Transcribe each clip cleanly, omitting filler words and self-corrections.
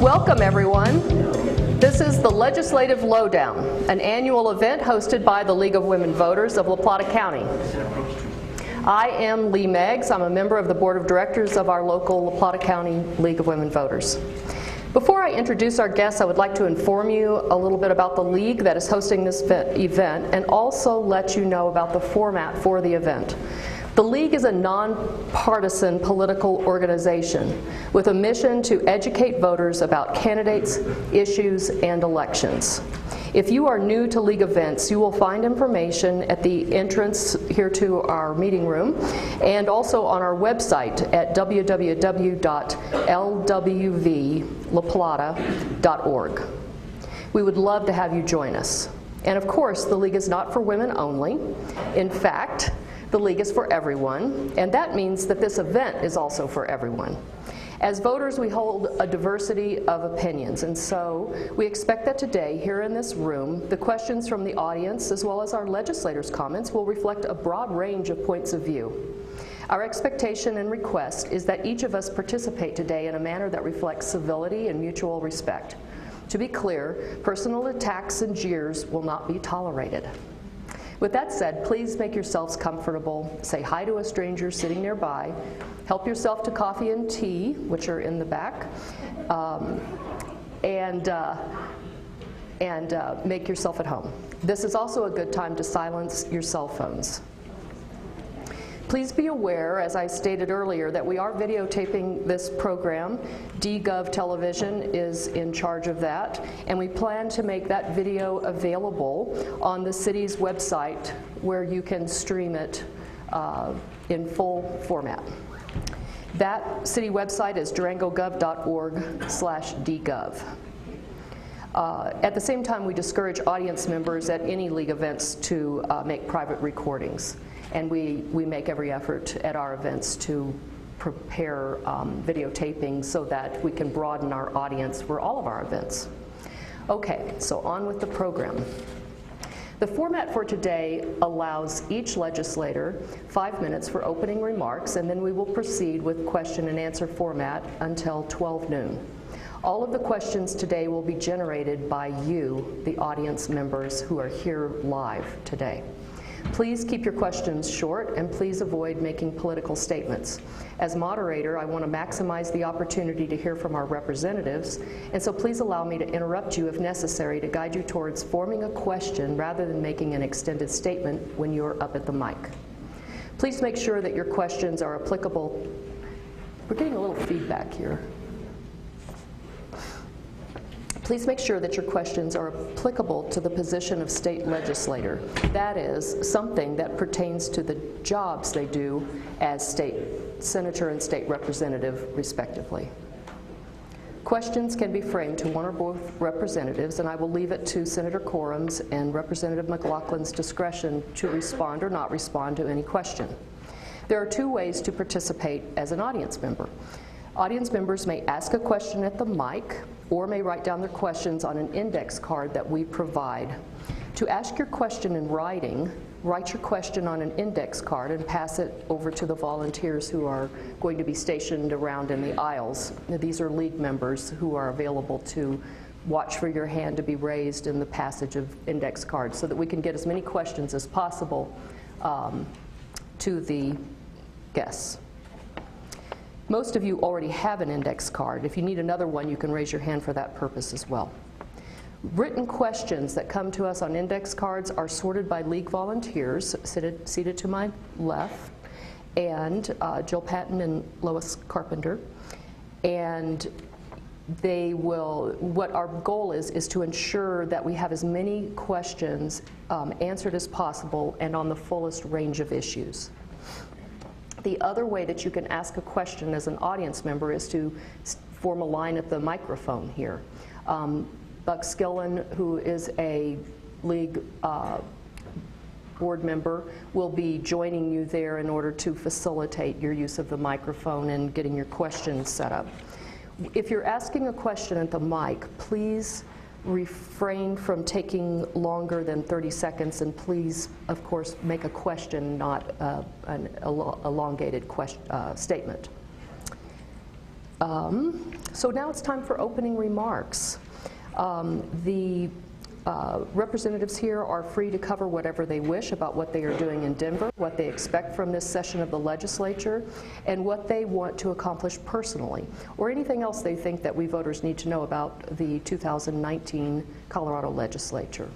Welcome, everyone. This is the Legislative Lowdown, an annual event hosted by the League of Women Voters of La Plata County. I am Lee Meggs. I'm a member of the Board of Directors of our local La Plata County League of Women Voters. Before I introduce our guests, I would like to inform you a little bit about the League that is hosting this event and also let you know about the format for the event. The League is a nonpartisan political organization with a mission to educate voters about candidates, issues, and elections. If you are new to League events, you will find information at the entrance here to our meeting room and also on our website at www.lwvlaplata.org. We would love to have you join us. And of course, the League is not for women only. In fact, the League is for everyone, and that means that this event is also for everyone. As voters, we hold a diversity of opinions, and so we expect that today, here in this room, the questions from the audience, as well as our legislators' comments, will reflect a broad range of points of view. Our expectation and request is that each of us participate today in a manner that reflects civility and mutual respect. To be clear, personal attacks and jeers will not be tolerated. With that said, please make yourselves comfortable, say hi to a stranger sitting nearby, help yourself to coffee and tea, which are in the back, and make yourself at home. This is also a good time to silence your cell phones. Please be aware, as I stated earlier, that we are videotaping this program. DGov Television is in charge of that, and we plan to make that video available on the city's website where you can stream it in full format. That city website is durangogov.org/dgov. At the same time, we discourage audience members at any League events to make private recordings. And we make every effort at our events to prepare videotaping so that we can broaden our audience for all of our events. Okay, so on with the program. The format for today allows each legislator 5 minutes for opening remarks, and then we will proceed with question and answer format until 12 noon. All of the questions today will be generated by you, the audience members who are here live today. Please keep your questions short, and please avoid making political statements. As moderator, I want to maximize the opportunity to hear from our representatives, and so please allow me to interrupt you if necessary to guide you towards forming a question rather than making an extended statement when you're up at the mic. Please make sure that your questions are applicable. We're getting a little feedback here. Please make sure that your questions are applicable to the position of state legislator. That is, something that pertains to the jobs they do as state senator and state representative, respectively. Questions can be framed to one or both representatives, and I will leave it to Senator Coram's and Representative McLachlan's discretion to respond or not respond to any question. There are two ways to participate as an audience member. Audience members may ask a question at the mic or may write down their questions on an index card that we provide. To ask your question in writing, write your question on an index card and pass it over to the volunteers who are going to be stationed around in the aisles. These are League members who are available to watch for your hand to be raised in the passage of index cards so that we can get as many questions as possible to the guests. Most of you already have an index card. If you need another one, you can raise your hand for that purpose as well. Written questions that come to us on index cards are sorted by League volunteers, seated to my left, and Jill Patton and Lois Carpenter. And they will, what our goal is to ensure that we have as many questions answered as possible and on the fullest range of issues. The other way that you can ask a question as an audience member is to form a line at the microphone here. Buck Skillen, who is a League board member, will be joining you there in order to facilitate your use of the microphone and getting your questions set up. If you're asking a question at the mic, please refrain from taking longer than 30 seconds, and please, of course, make a question, not an elongated statement. So now it's time for opening remarks. The representatives here are free to cover whatever they wish about what they are doing in Denver, what they expect from this session of the legislature, and what they want to accomplish personally, or anything else they think that we voters need to know about the 2019 Colorado legislature.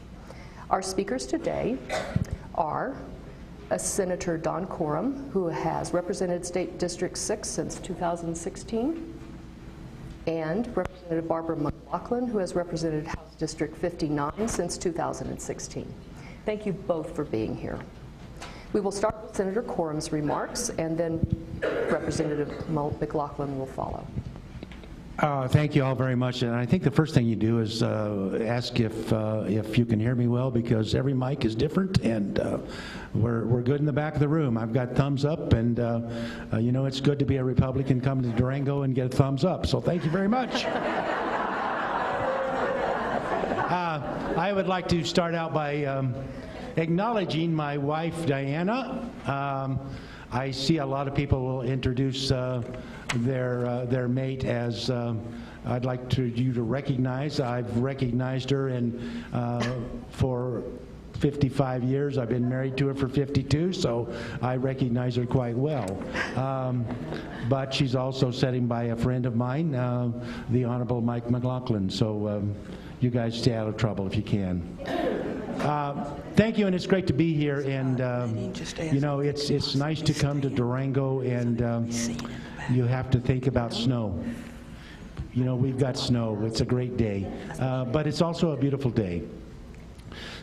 Our speakers today are Senator Don Coram, who has represented State District 6 since 2016, and Representative Barbara McLachlan, who has represented House District 59 since 2016. Thank you both for being here. We will start with Senator Coram's remarks, and then Representative McLachlan will follow. Thank you all very much, and I think the first thing you do is ask if you can hear me well, because every mic is different, and we're good in the back of the room. I've got thumbs up, and you know, it's good to be a Republican, come to Durango and get a thumbs up, so thank you very much. I would like to start out by acknowledging my wife, Diana. I see a lot of people will introduce their mate as I'd like you to recognize. I've recognized her for 55 years. I've been married to her for 52, so I recognize her quite well. But she's also sitting by a friend of mine, the Honorable Mike McLachlan. So you guys stay out of trouble if you can. Thank you, and it's great to be here. And you know, it's nice to come to Durango, and you have to think about snow. You know, we've got snow. It's a great day, but it's also a beautiful day.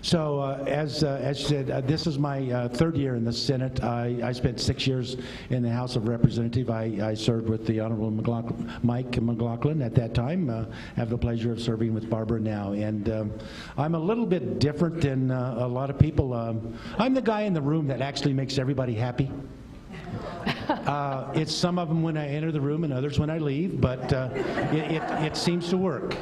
So as you said, this is my third year in the Senate. I spent 6 years in the House of Representatives. I served with the Honorable Mike McLachlan at that time. Have the pleasure of serving with Barbara now. And I'm a little bit different than a lot of people. I'm the guy in the room that actually makes everybody happy. It's some of them when I enter the room and others when I leave, but it seems to work.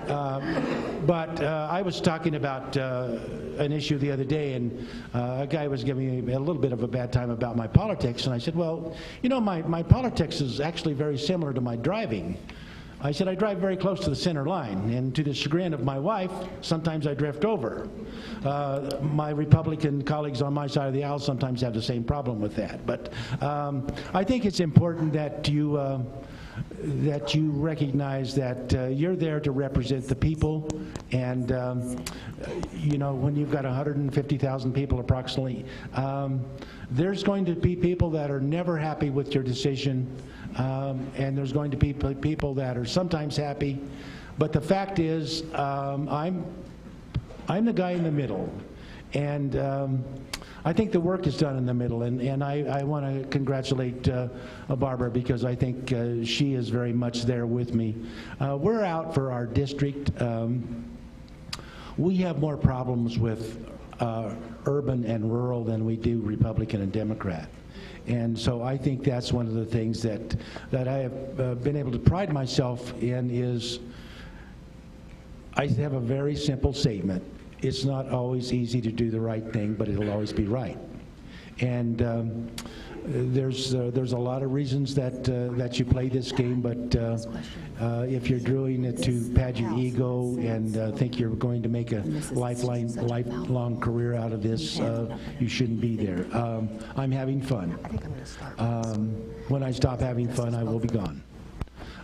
But I was talking about an issue the other day, and a guy was giving me a little bit of a bad time about my politics, and I said, well, you know, my politics is actually very similar to my driving. I said, I drive very close to the center line, and to the chagrin of my wife, sometimes I drift over. My Republican colleagues on my side of the aisle sometimes have the same problem with that. But I think it's important that you recognize that you're there to represent the people, and you know, when you've got 150,000 people approximately, there's going to be people that are never happy with your decision, and there's going to be people that are sometimes happy, but the fact is, I'm the guy in the middle, and I think the work is done in the middle, and I want to congratulate Barbara, because I think she is very much there with me. We're out for our district. We have more problems with urban and rural than we do Republican and Democrat. And so I think that's one of the things that I have been able to pride myself in is I have a very simple statement. It's not always easy to do the right thing, but it'll always be right. And there's a lot of reasons that you play this game, but if you're doing it to pad your ego and think you're going to make a lifelong career out of this, you shouldn't be there. I'm having fun. When I stop having fun, I will be gone.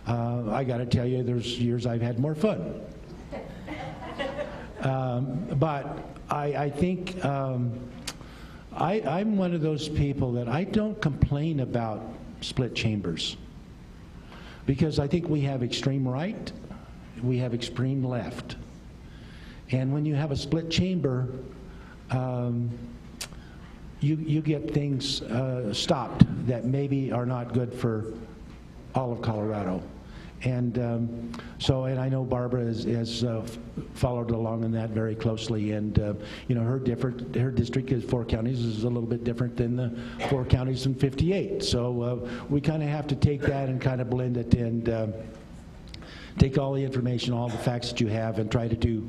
I got to tell you, there's years I've had more fun. But I think I'm one of those people that I don't complain about split chambers, because I think we have extreme right, we have extreme left, and when you have a split chamber, you get things stopped that maybe are not good for all of Colorado. And and I know Barbara has followed along in that very closely, and you know, her district is 4 counties is a little bit different than the 4 counties in 58. So we kind of have to take that and kind of blend it and take all the information, all the facts that you have, and try to do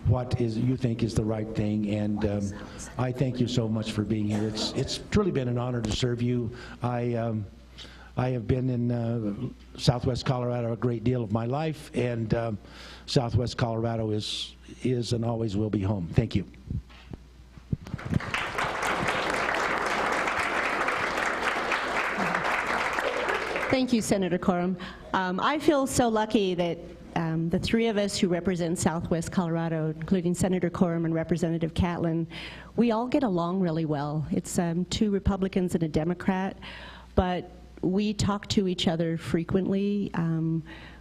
what you think is the right thing. And I thank you so much for being here. It's truly been an honor to serve you. I have been in Southwest Colorado a great deal of my life, and Southwest Colorado is and always will be home. Thank you. Thank you, Senator Coram. I feel so lucky that the three of us who represent Southwest Colorado, including Senator Coram and Representative McLachlan, we all get along really well. It's 2 Republicans and a Democrat, but we talk to each other frequently.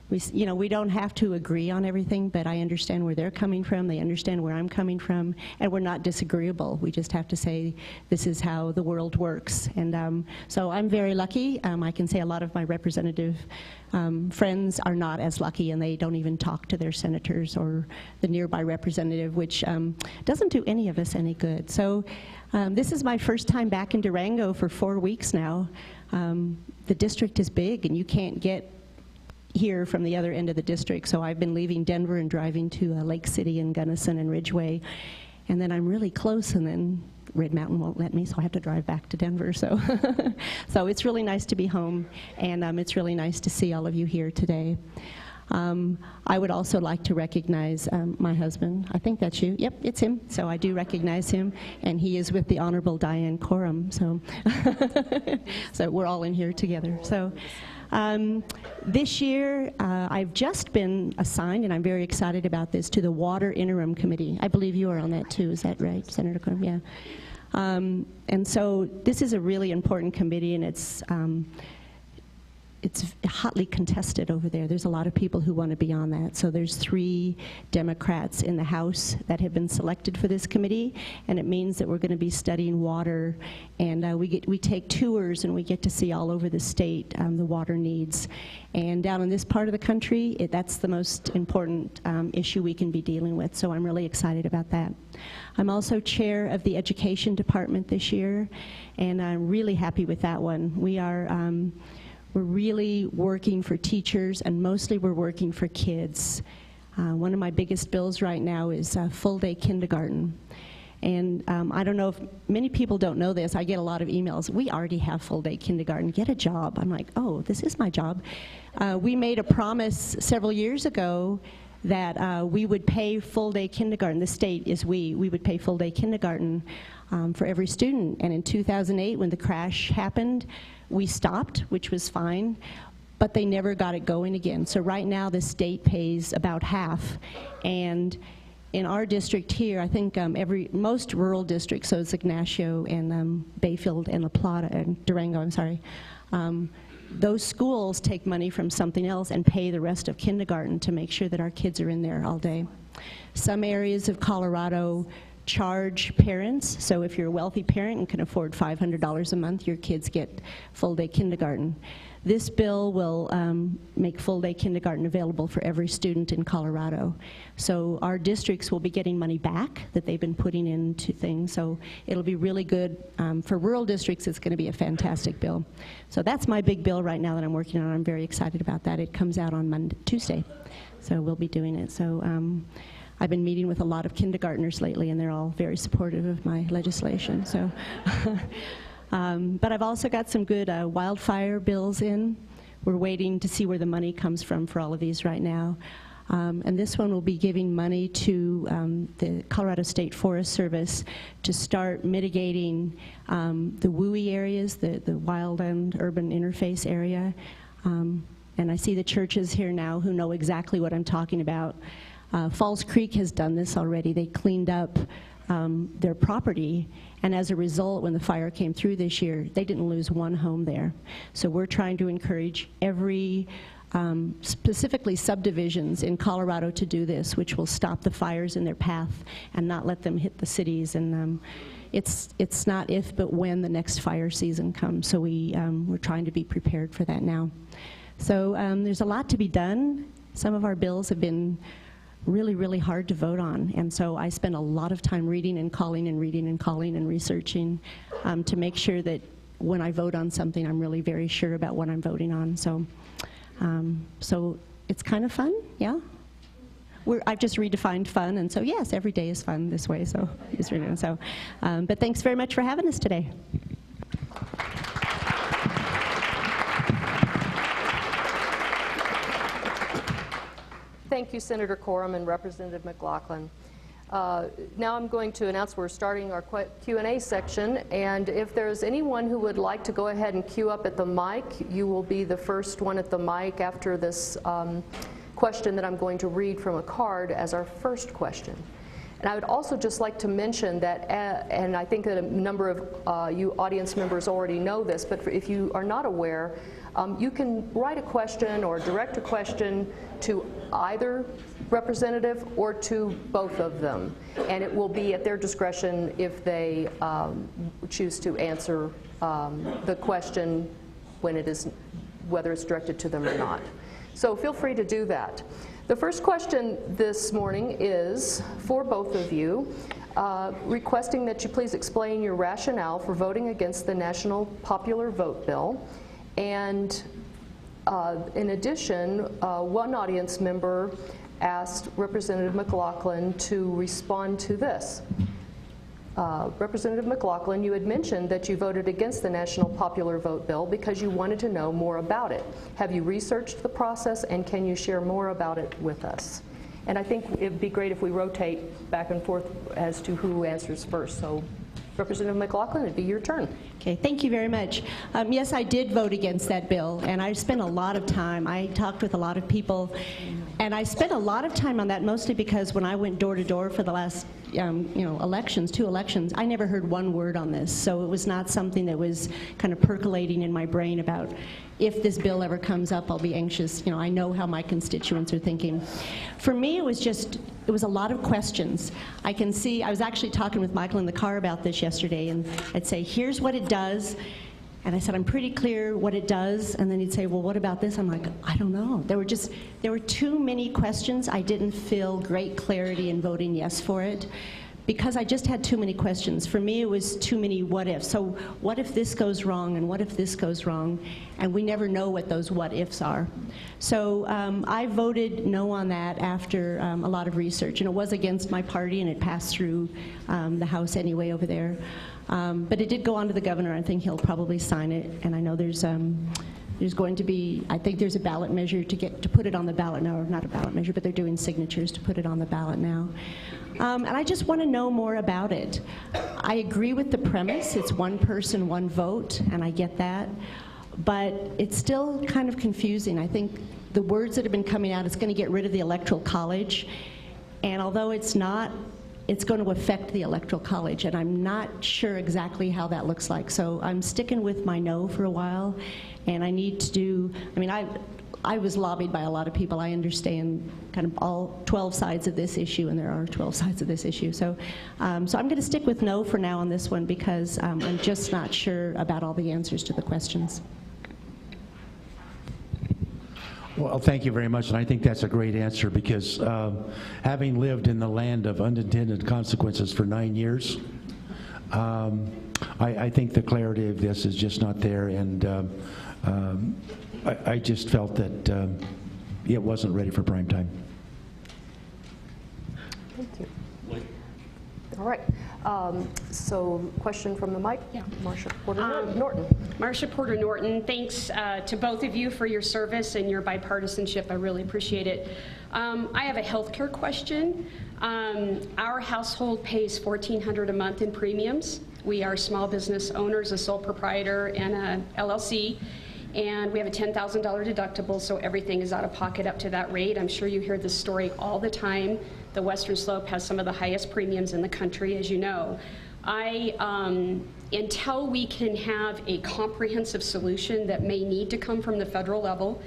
We don't have to agree on everything, but I understand where they're coming from, they understand where I'm coming from, and we're not disagreeable. We just have to say, this is how the world works. And so I'm very lucky. I can say a lot of my representative friends are not as lucky, and they don't even talk to their senators or the nearby representative, which doesn't do any of us any good. So this is my first time back in Durango for 4 weeks now. The district is big, and you can't get here from the other end of the district, so I've been leaving Denver and driving to Lake City and Gunnison and Ridgeway, and then I'm really close, and then Red Mountain won't let me, so I have to drive back to Denver. So, so it's really nice to be home, and it's really nice to see all of you here today. I would also like to recognize my husband. I think that's you. Yep, it's him. So I do recognize him, and he is with the Honorable Diane Coram. So, so we're all in here together. So. This year, I've just been assigned, and I'm very excited about this, to the Water Interim Committee. I believe you are on that too, is that right, Senator Coram? Yeah. And so this is a really important committee, and it's hotly contested over there. There's a lot of people who want to be on that. So there's 3 Democrats in the House that have been selected for this committee, and it means that we're going to be studying water, and we take tours, and we get to see all over the state the water needs. And down in this part of the country, that's the most important issue we can be dealing with, so I'm really excited about that. I'm also chair of the Education Department this year, and I'm really happy with that one. We're really working for teachers, and mostly we're working for kids. One of my biggest bills right now is full-day kindergarten. And I don't know if many people don't know this. I get a lot of emails. We already have full-day kindergarten. Get a job. I'm like, oh, this is my job. We made a promise several years ago that we would pay full-day kindergarten. The state is we would pay full-day kindergarten for every student. And in 2008, when the crash happened, we stopped, which was fine, but they never got it going again. So right now, the state pays about half. And in our district here, I think most rural districts, so it's Ignacio and Bayfield and La Plata and Durango, I'm sorry, those schools take money from something else and pay the rest of kindergarten to make sure that our kids are in there all day. Some areas of Colorado charge parents, so if you're a wealthy parent and can afford $500 a month, your kids get full-day kindergarten. This bill will make full-day kindergarten available for every student in Colorado. So our districts will be getting money back that they've been putting into things, so it'll be really good. For rural districts, it's going to be a fantastic bill. So that's my big bill right now that I'm working on. I'm very excited about that. It comes out on Tuesday, so we'll be doing it. So I've been meeting with a lot of kindergartners lately, and they're all very supportive of my legislation. So, but I've also got some good wildfire bills in. We're waiting to see where the money comes from for all of these right now. And this one will be giving money to the Colorado State Forest Service to start mitigating the WUI areas, the wild and urban interface area. And I see the churches here now who know exactly what I'm talking about. Falls Creek has done this already. They cleaned up their property, and as a result, when the fire came through this year, they didn't lose one home there. So we're trying to encourage every, specifically subdivisions in Colorado, to do this, which will stop the fires in their path and not let them hit the cities. And it's not if, but when the next fire season comes. So we're trying to be prepared for that now. So there's a lot to be done. Some of our bills have been really, really hard to vote on, and so I spend a lot of time reading and calling and reading and calling and researching to make sure that when I vote on something, I'm really very sure about what I'm voting on. So, so it's kind of fun, yeah. I've just redefined fun, and so yes, every day is fun this way. So, but thanks very much for having us today. Thank you, Senator Coram and Representative McLachlan. Now I'm going to announce we're starting our Q&A section, and if there's anyone who would like to go ahead and queue up at the mic, you will be the first one at the mic after this question that I'm going to read from a card as our first question. And I would also just like to mention that, and I think that a number of you audience members already know this, but if you are not aware, you can write a question or direct a question to either representative or to both of them, and it will be at their discretion if they choose to answer the question when it is, whether it's directed to them or not. So feel free to do that. The first question this morning is for both of you, requesting that you please explain your rationale for voting against the National Popular Vote Bill. And in addition, one audience member asked Representative McLachlan to respond to this. Representative McLachlan, you had mentioned that you voted against the National Popular Vote Bill because you wanted to know more about it. Have you researched the process, and can you share more about it with us? And I think it'd be great if we rotate back and forth as to who answers first. So Representative McLachlan, it'd be your turn. Okay, thank you very much. Yes, I did vote against that bill, and I spent a lot of time. I talked with a lot of people, and I spent a lot of time on that, mostly because when I went door to door for the last elections, 2 elections, I never heard one word on this. So it was not something that was kind of percolating in my brain about if this bill ever comes up, I'll be anxious. I know how my constituents are thinking. For me, it was a lot of questions. I can see, I was actually talking with Michael in the car about this yesterday, and I'd say, here's what it does. And I said, I'm pretty clear what it does. And then he'd say, well, what about this? I'm like, I don't know. There were too many questions. I didn't feel great clarity in voting yes for it, because I just had too many questions. For me, it was too many what ifs. So what if this goes wrong, and what if this goes wrong? And we never know what those what ifs are. So I voted no on that after a lot of research. And it was against my party, and it passed through the House anyway over there. But it did go on to the governor. I think he'll probably sign it. And I know there's going to be, I think there's a ballot measure to put it on the ballot now, or not a ballot measure, but they're doing signatures to put it on the ballot now. And I just want to know more about it. I agree with the premise. It's one person, one vote, and I get that. But it's still kind of confusing. I think the words that have been coming out, it's going to get rid of the Electoral College. And although it's not, it's going to affect the Electoral College, and I'm not sure exactly how that looks like. So I'm sticking with my no for a while, and I need to do, I was lobbied by a lot of people. I understand kind of all 12 sides of this issue, and there are 12 sides of this issue. So, so I'm going to stick with no for now on this one, because I'm just not sure about all the answers to the questions. Well, thank you very much, and I think that's a great answer, because having lived in the land of unintended consequences for 9 years, I think the clarity of this is just not there, and I just felt that it wasn't ready for prime time. Thank you. All right. So question from the mic. Yeah. Marsha Porter Norton. Marsha Porter Norton, thanks to both of you for your service and your bipartisanship. I really appreciate it. I have a healthcare question. Our household pays $1,400 a month in premiums. We are small business owners, a sole proprietor, and a LLC. And we have a $10,000 deductible, so everything is out of pocket up to that rate. I'm sure you hear this story all the time. The Western Slope has some of the highest premiums in the country, as you know. Until we can have a comprehensive solution that may need to come from the federal level,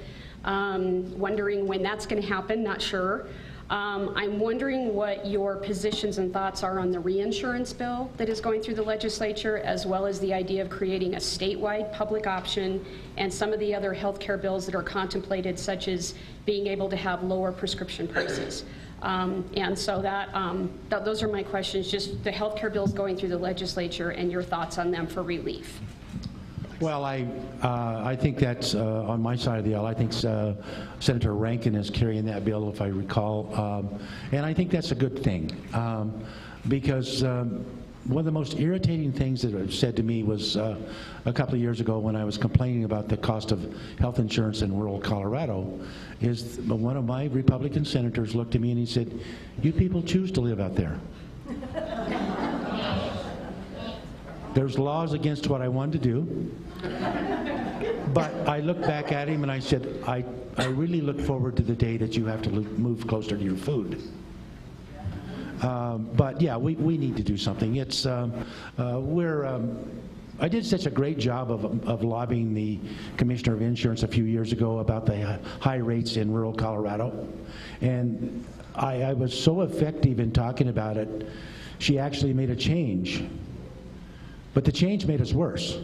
wondering when that's going to happen, not sure. I'm wondering what your positions and thoughts are on the reinsurance bill that is going through the legislature, as well as the idea of creating a statewide public option and some of the other healthcare bills that are contemplated, such as being able to have lower prescription prices. And so those are my questions, just the healthcare bills going through the legislature and your thoughts on them for relief. Well, I think that's on my side of the aisle. I think Senator Rankin is carrying that bill, if I recall, and I think that's a good thing, because one of the most irritating things that was said to me was a couple of years ago when I was complaining about the cost of health insurance in rural Colorado, is one of my Republican senators looked at me and he said, "You people choose to live out there." There's laws against what I wanted to do, but I looked back at him and I said, I really look forward to the day that you have to move closer to your food. But yeah, we need to do something. It's I did such a great job of lobbying the Commissioner of Insurance a few years ago about the high rates in rural Colorado, and I was so effective in talking about it. She actually made a change, but the change made us worse.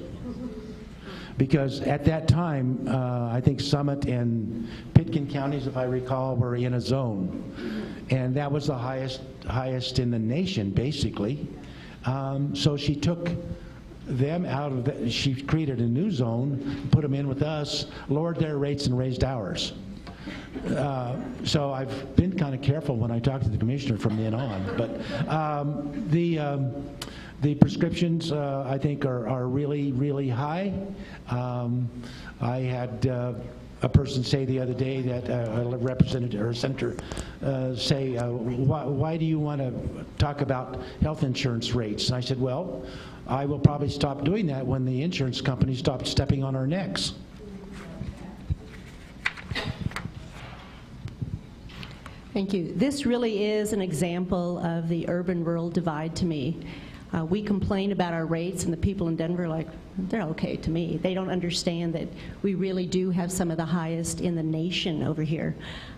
Because at that time, I think Summit and Pitkin counties, if I recall, were in a zone. And that was the highest in the nation, basically. So she took them out of the, she created a new zone, put them in with us, lowered their rates and raised ours. So I've been kind of careful when I talk to the commissioner from then on. But the prescriptions, I think, are really, really high. I had a person say the other day that a representative or a senator say, why do you want to talk about health insurance rates? And I said, well, I will probably stop doing that when the insurance companies stop stepping on our necks. Thank you. This really is an example of the urban-rural divide to me. We complain about our rates, and the people in Denver are like, they're okay to me. They don't understand that we really do have some of the highest in the nation over here.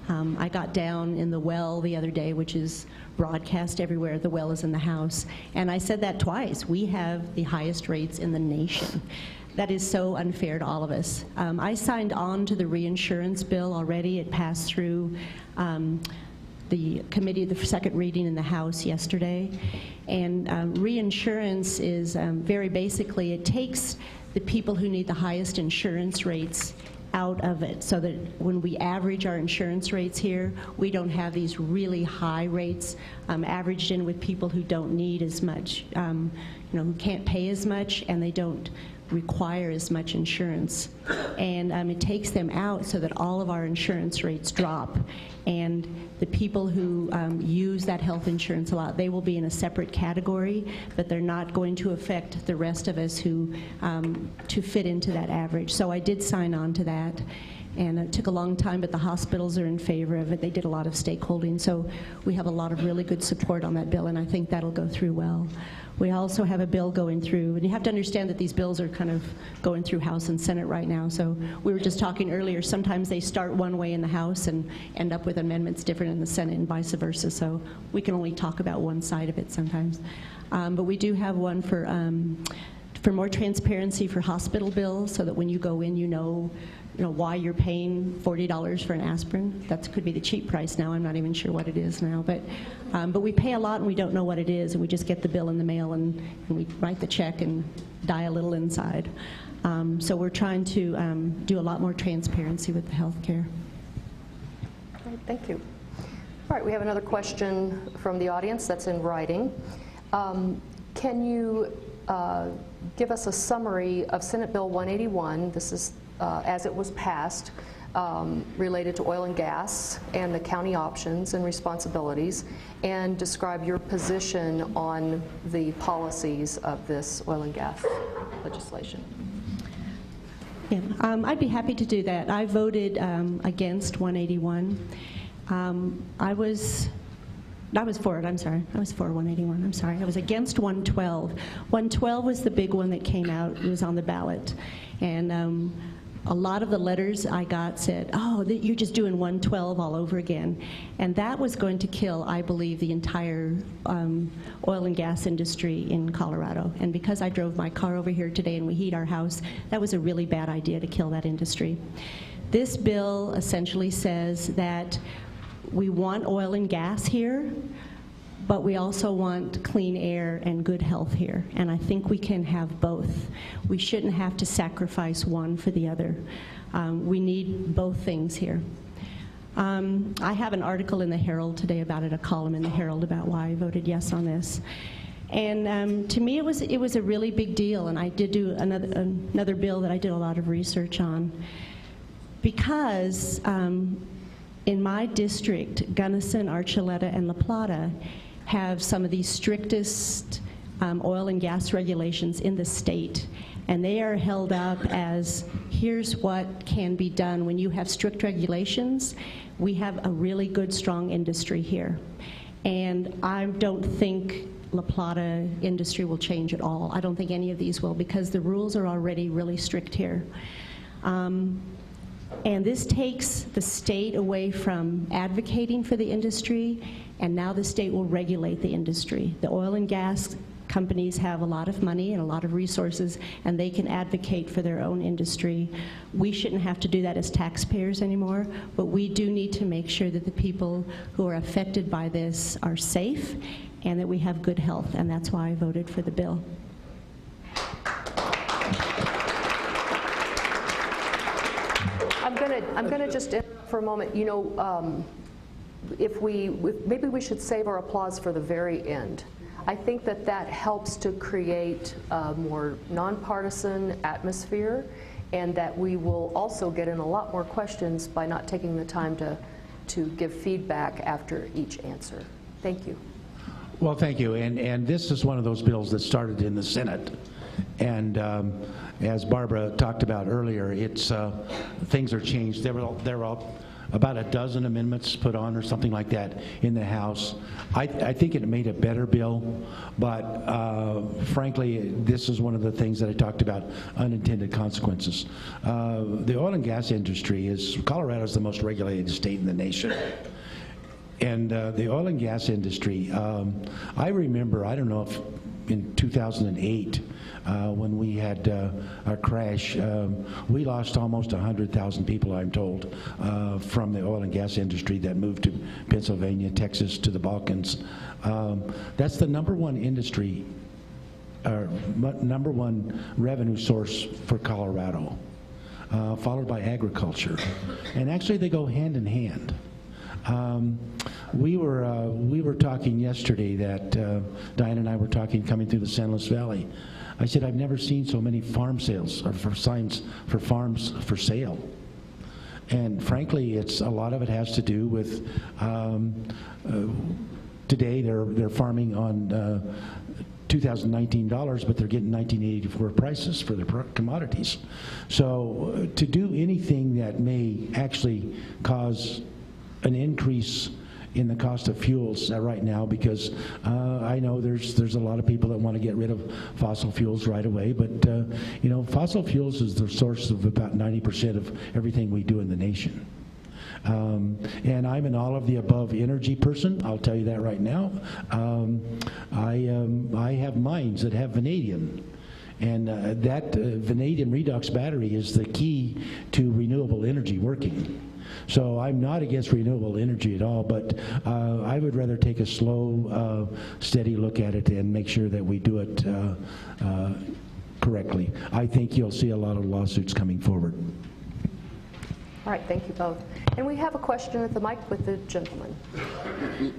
I got down in the well the other day, which is broadcast everywhere. The well is in the house. And I said that twice. We have the highest rates in the nation. That is so unfair to all of us. I signed on to the reinsurance bill already. It passed through the committee, the second reading in the House yesterday. And reinsurance is very basically, it takes the people who need the highest insurance rates out of it, so that when we average our insurance rates here, we don't have these really high rates averaged in with people who don't need as much, who can't pay as much, and they don't require as much insurance. And it takes them out so that all of our insurance rates drop. And the people who use that health insurance a lot, they will be in a separate category, but they're not going to affect the rest of us who to fit into that average. So I did sign on to that. And it took a long time, but the hospitals are in favor of it. They did a lot of stakeholding, so we have a lot of really good support on that bill, and I think that'll go through well. We also have a bill going through, and you have to understand that these bills are kind of going through House and Senate right now. So we were just talking earlier, sometimes they start one way in the House and end up with amendments different in the Senate and vice versa. So we can only talk about one side of it sometimes. But we do have one for more transparency for hospital bills, so that when you go in, you know why you're paying $40 for an aspirin. That could be the cheap price now. I'm not even sure what it is now. But we pay a lot and we don't know what it is, and we just get the bill in the mail and we write the check and die a little inside. So we're trying to do a lot more transparency with the health care. Great, thank you. All right, we have another question from the audience that's in writing. Can you give us a summary of Senate Bill 181? This is as it was passed, related to oil and gas and the county options and responsibilities, and describe your position on the policies of this oil and gas legislation. Yeah, I'd be happy to do that. I voted against 181. I was for it, I'm sorry. I was for 181, I'm sorry. I was against 112. 112 was the big one that came out. It was on the ballot. And a lot of the letters I got said, oh, you're just doing 112 all over again. And that was going to kill, I believe, the entire oil and gas industry in Colorado. And because I drove my car over here today and we heat our house, that was a really bad idea to kill that industry. This bill essentially says that we want oil and gas here, but we also want clean air and good health here. And I think we can have both. We shouldn't have to sacrifice one for the other. We need both things here. I have an article in the Herald today about it, a column in the Herald about why I voted yes on this. And to me, it was a really big deal, and I did do another bill that I did a lot of research on, because in my district, Gunnison, Archuleta, and La Plata have some of the strictest oil and gas regulations in the state, and they are held up as, here's what can be done when you have strict regulations. We have a really good, strong industry here, and I don't think La Plata industry will change at all. I don't think any of these will, because the rules are already really strict here. And this takes the state away from advocating for the industry, and now the state will regulate the industry. The oil and gas companies have a lot of money and a lot of resources, and they can advocate for their own industry. We shouldn't have to do that as taxpayers anymore, but we do need to make sure that the people who are affected by this are safe and that we have good health, and that's why I voted for the bill. I'm gonna just interrupt for a moment. You know, maybe we should save our applause for the very end. I think that helps to create a more nonpartisan atmosphere, and that we will also get in a lot more questions by not taking the time to give feedback after each answer. Thank you. Well, thank you. And this is one of those bills that started in the Senate. And as Barbara talked about earlier, things are changed. There were about a dozen amendments put on or something like that in the House. I think it made a better bill, but frankly, this is one of the things that I talked about, unintended consequences. The oil and gas industry Colorado is the most regulated state in the nation. And the oil and gas industry, I remember, I don't know if in 2008, when we had a crash, we lost almost 100,000 people, I'm told, from the oil and gas industry that moved to Pennsylvania, Texas, to the Balkans. That's the number one industry, number one revenue source for Colorado, followed by agriculture. And actually they go hand in hand. We were talking yesterday that Diane and I were talking coming through the San Luis Valley. I said, I've never seen so many farm sales or for signs for farms for sale. And frankly, a lot of it has to do with today they're farming on 2019 dollars, but they're getting 1984 prices for their commodities. So to do anything that may actually cause an increase in the cost of fuels right now, because I know there's a lot of people that want to get rid of fossil fuels right away, but you know, fossil fuels is the source of about 90% of everything we do in the nation. And I'm an all of the above energy person, I'll tell you that right now. I have mines that have vanadium. And that vanadium redox battery is the key to renewable energy working. So I'm not against renewable energy at all, but I would rather take a slow, steady look at it and make sure that we do it correctly. I think you'll see a lot of lawsuits coming forward. All right, thank you both. And we have a question at the mic with the gentleman.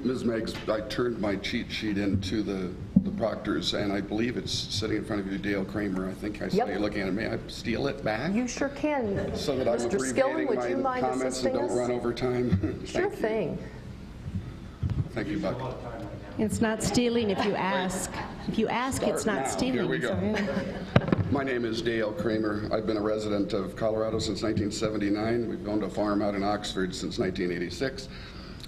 Ms. Meggs, I turned my cheat sheet into the proctor's, and I believe it's sitting in front of you, Dale Kramer. I think I saw you looking at it. May I steal it back? You sure can. So that I'm Mr. Skillen, would you my mind comments and assisting don't us? run over time. Sure thing. Thank you, Buck. It's not stealing if you ask. If you ask, it's not Now. stealing. Here we go. My name is Dale Kramer. I've been a resident of Colorado since 1979. We've owned a farm out in Oxford since 1986.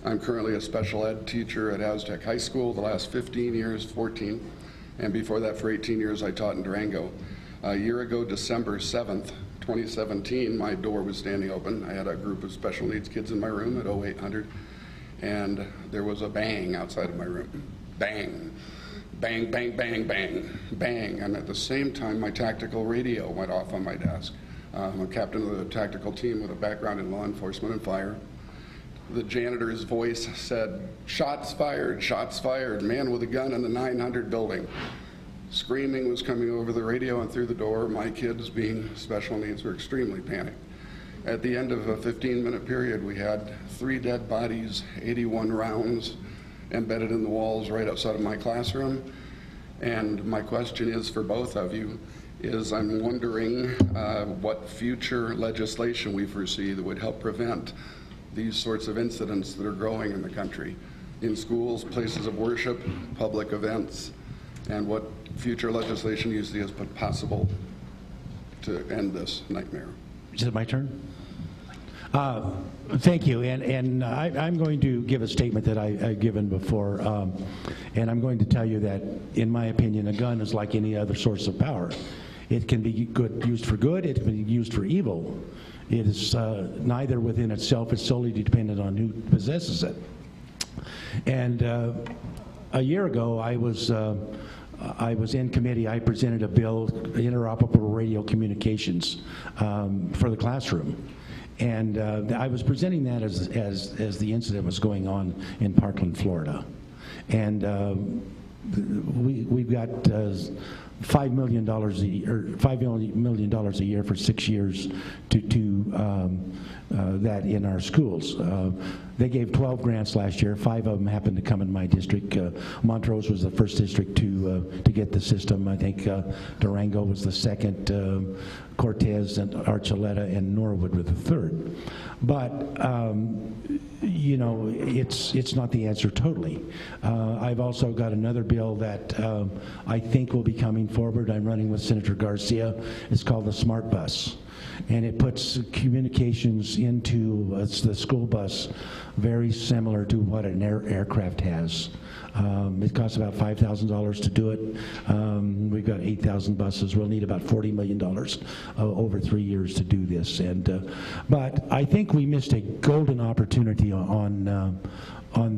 I'm currently a special ed teacher at Aztec High School the last 15 years, 14. And before that, for 18 years, I taught in Durango. A year ago, December 7th, 2017, my door was standing open. I had a group of special needs kids in my room at 0800, and there was a bang outside of my room. Bang. Bang, bang, bang, bang, bang. And at the same time, my tactical radio went off on my desk. I'm a captain of the tactical team with a background in law enforcement and fire. The janitor's voice said, "Shots fired, shots fired, man with a gun in the 900 building." Screaming was coming over the radio and through the door. My kids, being special needs, were extremely panicked. At the end of a 15-minute period, we had 3 dead bodies, 81 rounds embedded in the walls right outside of my classroom. And my question is for both of you, is I'm wondering what future legislation we foresee that would help prevent these sorts of incidents that are growing in the country, in schools, places of worship, public events, and what future legislation you see as possible to end this nightmare. Is it my turn? Thank you, and I'm going to give a statement that I've given before, and I'm going to tell you that, in my opinion, a gun is like any other source of power. It can be used for good, it can be used for evil. It is neither within itself, it's solely dependent on who possesses it. And a year ago, I was in committee. I presented a bill, interoperable radio communications, for the classroom. And I was presenting that as the incident was going on in Parkland, Florida. And we've got $5 million a year for 6 years to that in our schools. They gave 12 grants last year. 5 of them happened to come in my district. Montrose was the first district to get the system. I think Durango was the second. Cortez and Archuleta and Norwood were the third. But you know, it's not the answer totally. I've also got another bill that I think will be coming forward. I'm running with Senator Garcia. It's called the Smart Bus. And it puts communications into the school bus very similar to what an aircraft has. It costs about $5,000 to do it. We've got 8,000 buses. We'll need about $40 million over 3 years to do this. And but I think we missed a golden opportunity on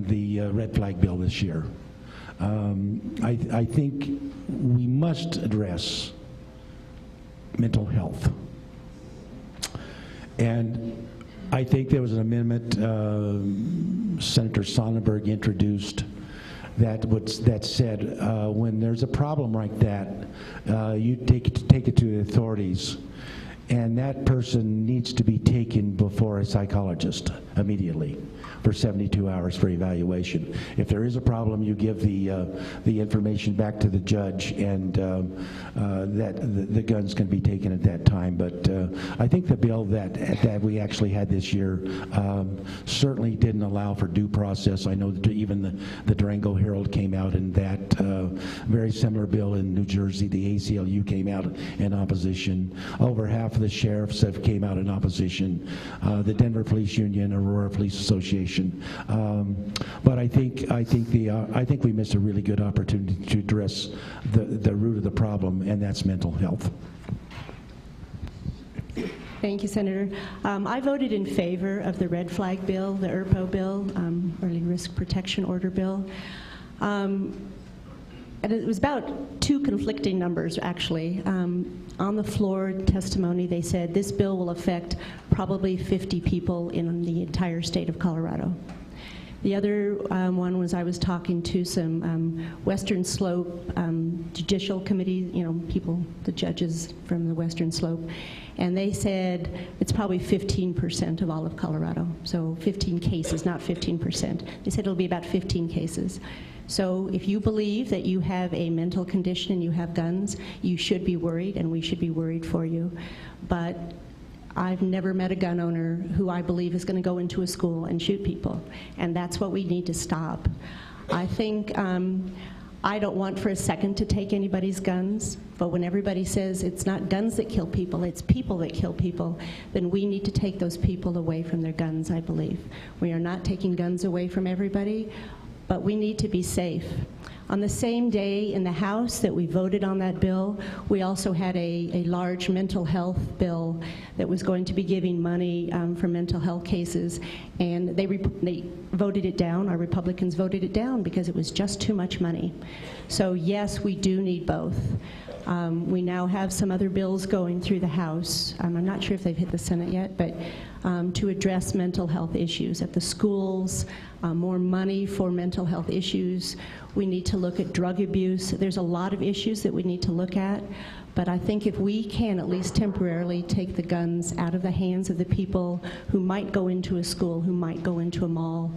the red flag bill this year. I think we must address mental health. And I think there was an amendment Senator Sonnenberg introduced that said when there's a problem like that, you take it to the authorities, and that person needs to be taken before a psychologist immediately for 72 hours for evaluation. If there is a problem, you give the information back to the judge, and that the guns can be taken at that time. But I think the bill that we actually had this year certainly didn't allow for due process. I know that even the Durango Herald came out in that very similar bill in New Jersey. The ACLU came out in opposition. Over half of the sheriffs have came out in opposition. The Denver Police Union, Aurora Police Association. But I think we missed a really good opportunity to address the root of the problem, and that's mental health. Thank you, Senator. I voted in favor of the red flag bill, the ERPO bill, Early Risk Protection Order bill. And it was about 2 conflicting numbers, actually. On the floor testimony, they said this bill will affect probably 50 people in the entire state of Colorado. The other one was I was talking to some Western Slope Judicial Committee, you know, people, the judges from the Western Slope, and they said it's probably 15% of all of Colorado. So 15 cases, not 15%. They said it'll be about 15 cases. So if you believe that you have a mental condition and you have guns, you should be worried, and we should be worried for you. But I've never met a gun owner who I believe is going to go into a school and shoot people, and that's what we need to stop. I think I don't want for a second to take anybody's guns, but when everybody says it's not guns that kill people, it's people that kill people, then we need to take those people away from their guns, I believe. We are not taking guns away from everybody, but we need to be safe. On the same day in the House that we voted on that bill, we also had a large mental health bill that was going to be giving money for mental health cases, and they voted it down. Our Republicans voted it down because it was just too much money. So yes, we do need both. We now have some other bills going through the House. I'm not sure if they've hit the Senate yet, but to address mental health issues at the schools, more money for mental health issues. We need to look at drug abuse. There's a lot of issues that we need to look at, but I think if we can at least temporarily take the guns out of the hands of the people who might go into a school, who might go into a mall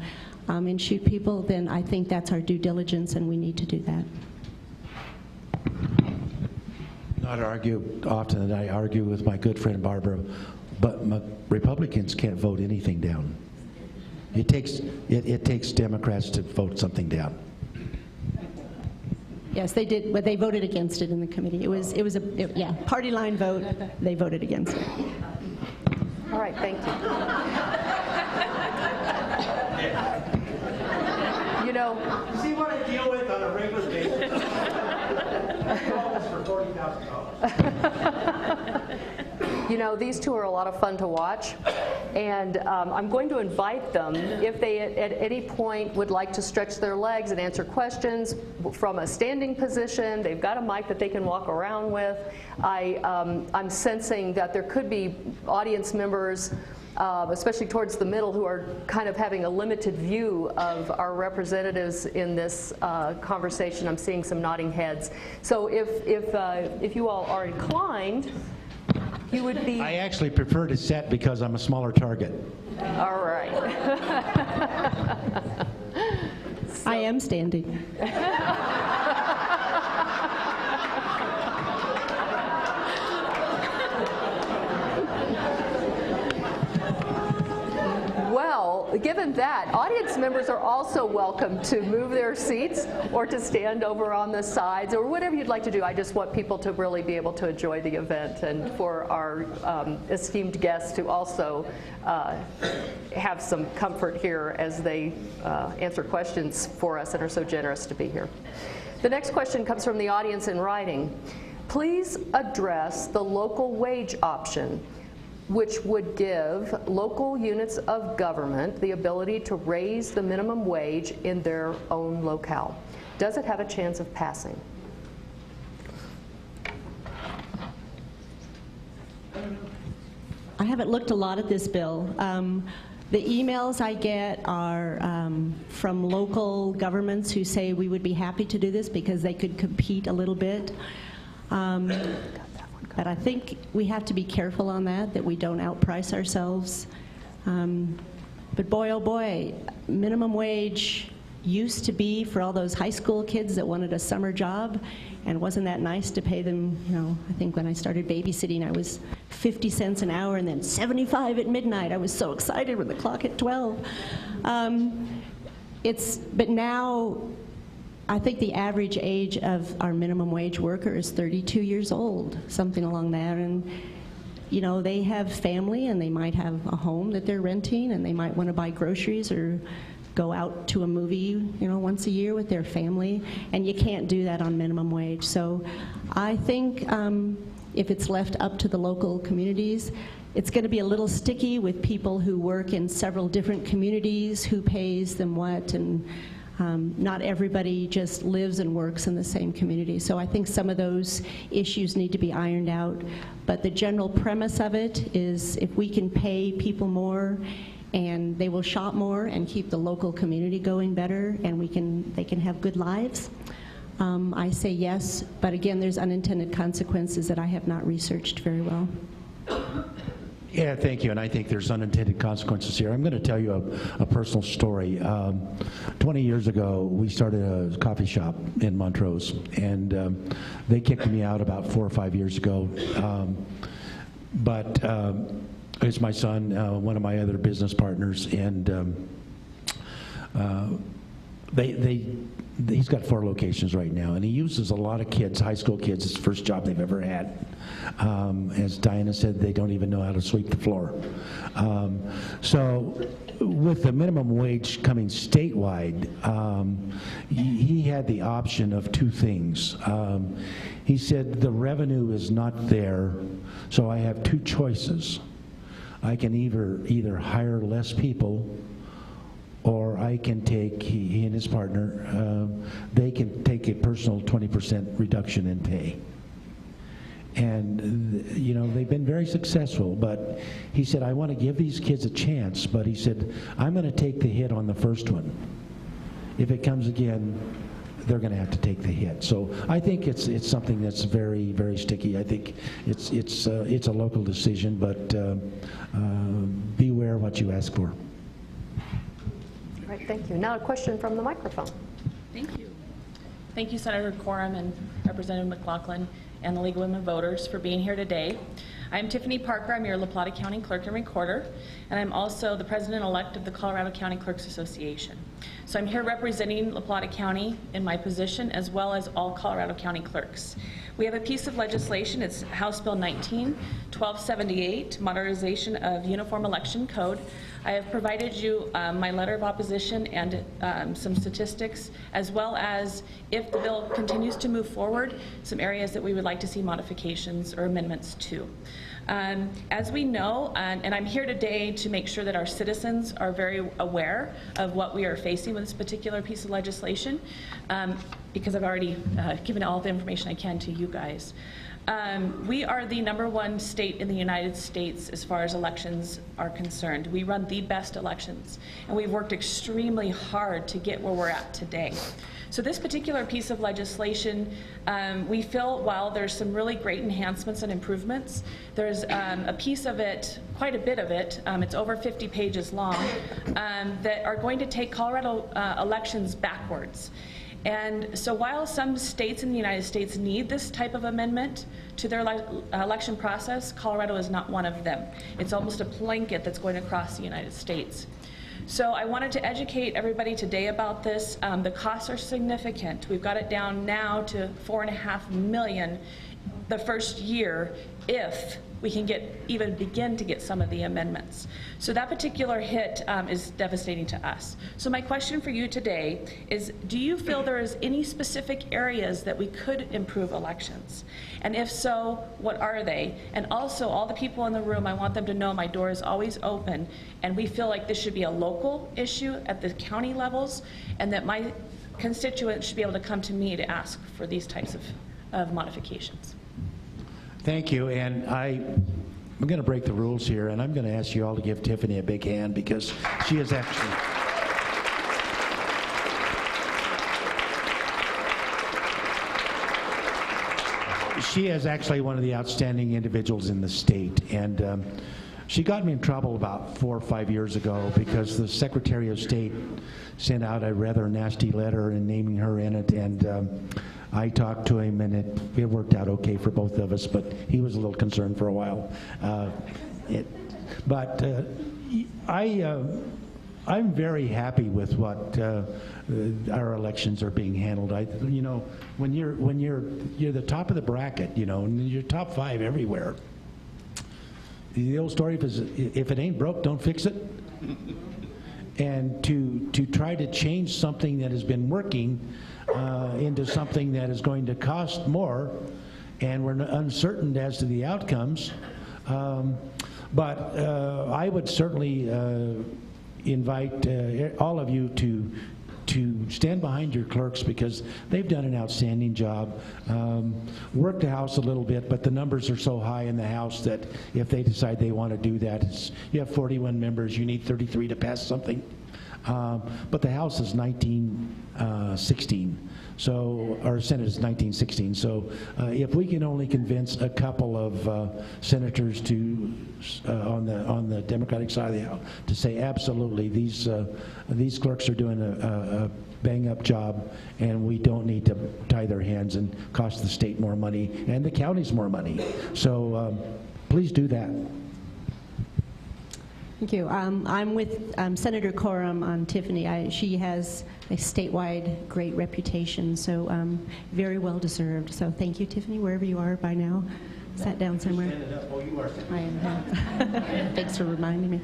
and shoot people, then I think that's our due diligence, and we need to do that. not argue often, and I argue with my good friend Barbara, but Republicans can't vote anything down. It takes Democrats to vote something down. Yes, they did, but they voted against it in the committee. It was a party line vote. They voted against it. All right, thank you. You know, See what I deal with on a regular basis? Almost for $40,000. You know, these two are a lot of fun to watch, and I'm going to invite them, if they at any point would like to stretch their legs and answer questions from a standing position. They've got a mic that they can walk around with. I'm sensing that there could be audience members, especially towards the middle, who are kind of having a limited view of our representatives in this conversation. I'm seeing some nodding heads. So if you all are inclined, you would be... I actually prefer to set because I'm a smaller target. All right. I am standing. Well, given that, audience members are also welcome to move their seats or to stand over on the sides or whatever you'd like to do. I just want people to really be able to enjoy the event, and for our esteemed guests to also have some comfort here as they answer questions for us and are so generous to be here. The next question comes from the audience in writing. Please address the local wage option, which would give local units of government the ability to raise the minimum wage in their own locale. Does it have a chance of passing? I haven't looked a lot at this bill. The emails I get are from local governments who say we would be happy to do this because they could compete a little bit. But I think we have to be careful on that we don't outprice ourselves. But boy, oh boy, minimum wage used to be for all those high school kids that wanted a summer job, and wasn't that nice to pay them, you know, I think when I started babysitting I was 50 cents an hour and then 75 at midnight. I was so excited when the clock hit 12. But now I think the average age of our minimum wage worker is 32 years old, something along that. And, you know, they have family and they might have a home that they're renting and they might want to buy groceries or go out to a movie, you know, once a year with their family. And you can't do that on minimum wage. So I think if it's left up to the local communities, it's going to be a little sticky with people who work in several different communities, who pays them what, and not everybody just lives and works in the same community. So I think some of those issues need to be ironed out. But the general premise of it is if we can pay people more and they will shop more and keep the local community going better and they can have good lives, I say yes. But again, there's unintended consequences that I have not researched very well. Yeah, thank you, and I think there's unintended consequences here. I'm going to tell you a personal story. 20 years ago, we started a coffee shop in Montrose, and they kicked me out about 4 or 5 years ago. But it's my son, one of my other business partners, and he's got 4 locations right now, and he uses a lot of kids, high school kids. It's the first job they've ever had. As Diana said, they don't even know how to sweep the floor. So with the minimum wage coming statewide, he had the option of 2 things. He said the revenue is not there, so I have 2 choices. I can either hire less people, or I can take, he and his partner, they can take a personal 20% reduction in pay. And, you know, they've been very successful, but he said, I want to give these kids a chance, but he said, I'm going to take the hit on the first one. If it comes again, they're going to have to take the hit. So I think it's something that's very, very sticky. I think it's a local decision, but beware what you ask for. All right, thank you. Now a question from the microphone. Thank you. Thank you, Senator Coram and Representative McLachlan. and the League of Women Voters for being here today. I'm Tiffany Parker. I'm your La Plata County Clerk and Recorder, and I'm also the President-elect of the Colorado County Clerks Association. So I'm here representing La Plata County in my position, as well as all Colorado County clerks. We have a piece of legislation. It's House Bill 19-1278, Modernization of Uniform Election Code. I have provided you my letter of opposition and some statistics, as well as, if the bill continues to move forward, some areas that we would like to see modifications or amendments to. As we know, and I'm here today to make sure that our citizens are very aware of what we are facing with this particular piece of legislation, because I've already given all the information I can to you guys. We are the #1 state in the United States as far as elections are concerned. We run the best elections, and we've worked extremely hard to get where we're at today. So this particular piece of legislation, we feel, while there's some really great enhancements and improvements, there's a piece of it, quite a bit of it, it's over 50 pages long, that are going to take Colorado elections backwards. And so while some states in the United States need this type of amendment to their election process, Colorado is not one of them. It's almost a blanket that's going across the United States. So I wanted to educate everybody today about this. The costs are significant. We've got it down now to $4.5 million the first year if we can even begin to get some of the amendments. So that particular hit is devastating to us. So my question for you today is, do you feel there is any specific areas that we could improve elections? And if so, what are they? And also, all the people in the room, I want them to know my door is always open, and we feel like this should be a local issue at the county levels, and that my constituents should be able to come to me to ask for these types of modifications. Thank you, and I'm going to break the rules here, and I'm going to ask you all to give Tiffany a big hand, because she is actually... She is actually one of the outstanding individuals in the state, and she got me in trouble about 4 or 5 years ago because the Secretary of State sent out a rather nasty letter and naming her in it, and I talked to him, and it worked out okay for both of us, but he was a little concerned for a while. I'm very happy with what our elections are being handled. You know, when you're the top of the bracket, you know, and you're top 5 everywhere. The old story is, if it ain't broke, don't fix it. And to try to change something that has been working into something that is going to cost more, and we're uncertain as to the outcomes. But I would certainly invite all of you to stand behind your clerks, because they've done an outstanding job. Work the House a little bit, but the numbers are so high in the House that if they decide they want to do that, you have 41 members, you need 33 to pass something. But the House is 1916, so our Senate is 1916. So if we can only convince a couple of senators to on the Democratic side of the House to say absolutely, these clerks are doing a bang-up job, and we don't need to tie their hands and cost the state more money and the counties more money. So please do that. Thank you. I'm with Senator Coram on Tiffany. She has a statewide great reputation, so very well deserved. So thank you, Tiffany, wherever you are by now. Sat down somewhere. Oh, you are. I am. Thanks for reminding me.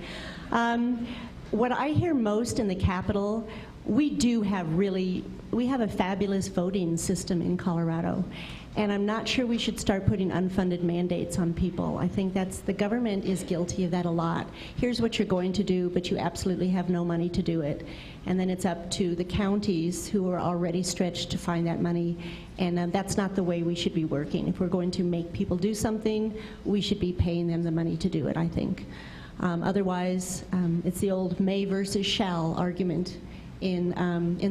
What I hear most in the Capitol, we have a fabulous voting system in Colorado. And I'm not sure we should start putting unfunded mandates on people. I think the government is guilty of that a lot. Here's what you're going to do, but you absolutely have no money to do it. And then it's up to the counties, who are already stretched, to find that money. And that's not the way we should be working. If we're going to make people do something, we should be paying them the money to do it, I think. Otherwise, it's the old may versus shall argument in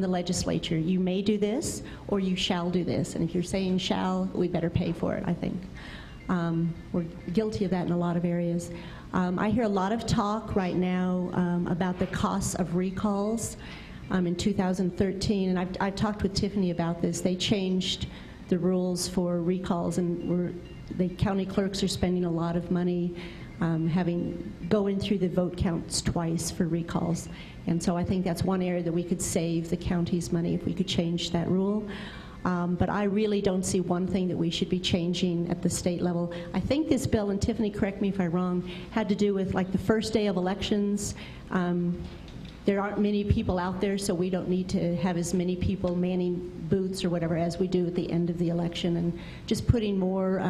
the legislature. You may do this, or you shall do this. And if you're saying shall, we better pay for it, I think. We're guilty of that in a lot of areas. I hear a lot of talk right now about the costs of recalls in 2013, and I've talked with Tiffany about this. They changed the rules for recalls, and the county clerks are spending a lot of money going through the vote counts twice for recalls. And so I think that's one area that we could save the county's money if we could change that rule. But I really don't see one thing that we should be changing at the state level. I think this bill, and Tiffany, correct me if I'm wrong, had to do with like the first day of elections. There aren't many people out there, so we don't need to have as many people manning booths or whatever as we do at the end of the election, and just putting more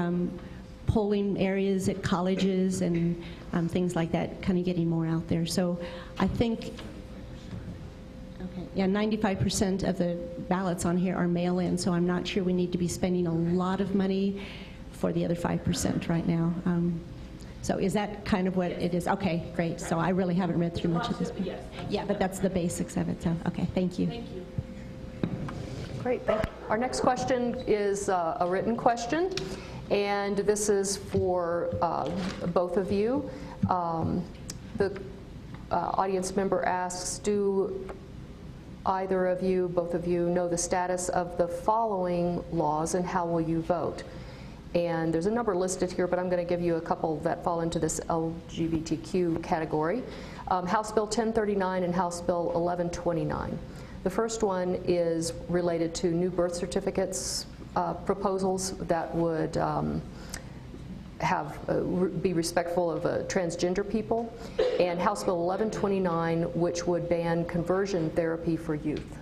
polling areas at colleges and things like that, kind of getting more out there. So I think, okay, yeah, 95% of the ballots on here are mail-in, so I'm not sure we need to be spending a lot of money for the other 5% right now. So is that kind of what it is? Okay, great. So I really haven't read through much of this. Yes. Yeah, but that's the basics of it. So, okay, thank you. Thank you. Great, thank you. Our next question is a written question, and this is for both of you. The audience member asks, do either of you, both of you, know the status of the following laws and how will you vote? And there's a number listed here, but I'm going to give you a couple that fall into this LGBTQ category. House Bill 1039 and House Bill 1129. The first one is related to new birth certificates proposals that would be respectful of transgender people, and House Bill 1129, which would ban conversion therapy for youth.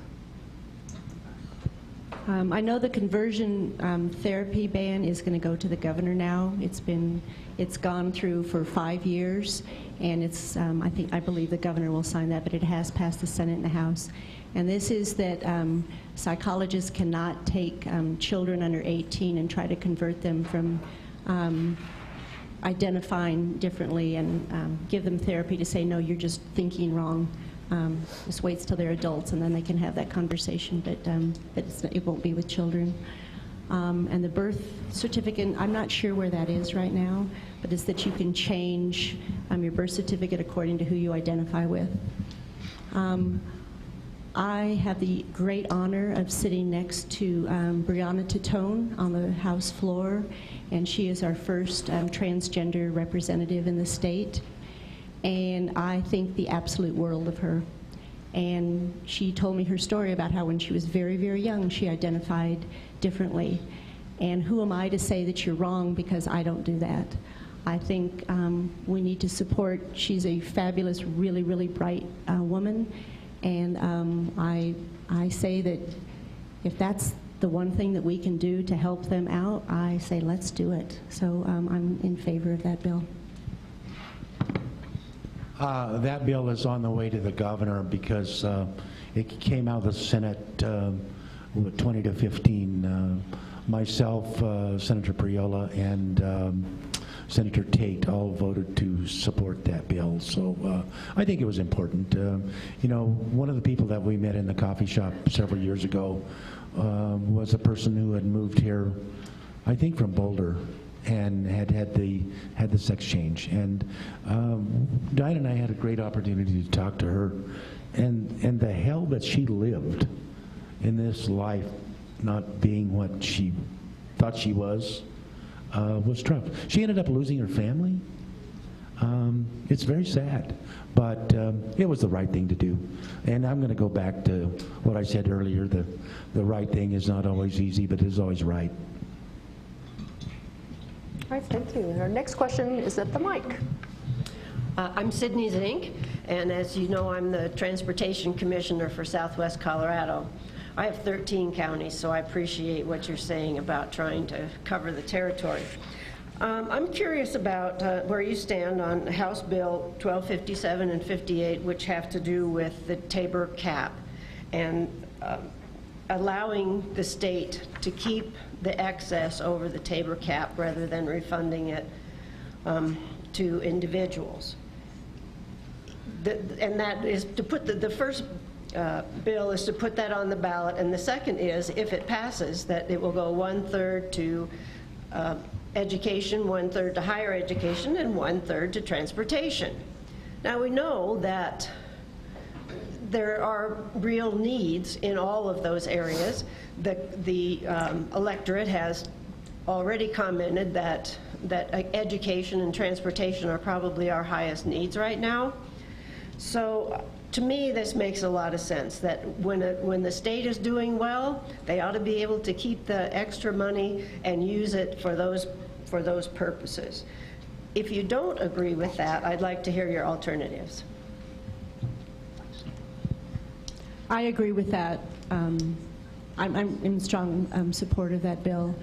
I know the conversion therapy ban is going to go to the governor now. It's gone through for 5 years, and it's I believe the governor will sign that, but it has passed the Senate and the House. And this is that psychologists cannot take children under 18 and try to convert them from identifying differently and give them therapy to say, no, you're just thinking wrong. Just waits till they're adults, and then they can have that conversation, but it won't be with children. And the birth certificate, I'm not sure where that is right now, but it's that you can change your birth certificate according to who you identify with. I have the great honor of sitting next to Brianna Titone on the House floor, and she is our first transgender representative in the state. And I think the absolute world of her. And she told me her story about how when she was very, very young, she identified differently. And who am I to say that you're wrong, because I don't do that. I think we need to support, she's a fabulous, really, really bright woman. And I say that if that's the one thing that we can do to help them out, I say let's do it. So I'm in favor of that bill. That bill is on the way to the governor because it came out of the Senate with 20 to 15. Myself, Senator Priola, and Senator Tate all voted to support that bill. So I think it was important. You know, one of the people that we met in the coffee shop several years ago was a person who had moved here, I think from Boulder, and had the sex change. And Diane and I had a great opportunity to talk to her, and the hell that she lived in this life, not being what she thought she was tough. She ended up losing her family. It's very sad, but it was the right thing to do. And I'm going to go back to what I said earlier, the right thing is not always easy, but it is always right. All right, thank you. Our next question is at the mic. I'm Sydney Zink, and as you know, I'm the Transportation Commissioner for Southwest Colorado. I have 13 counties, so I appreciate what you're saying about trying to cover the territory. I'm curious about where you stand on House Bill 1257 and 58, which have to do with the Tabor cap and allowing the state to keep the excess over the Tabor cap rather than refunding it to individuals. And that is to put the first bill is to put that on the ballot, and the second is, if it passes, that it will go 1/3 to education, 1/3 to higher education, and 1/3 to transportation. Now we know that there are real needs in all of those areas. The electorate has already commented that education and transportation are probably our highest needs right now. So to me, this makes a lot of sense, that when the state is doing well, they ought to be able to keep the extra money and use it for those purposes. If you don't agree with that, I'd like to hear your alternatives. I agree with that. I'm in strong support of that bill.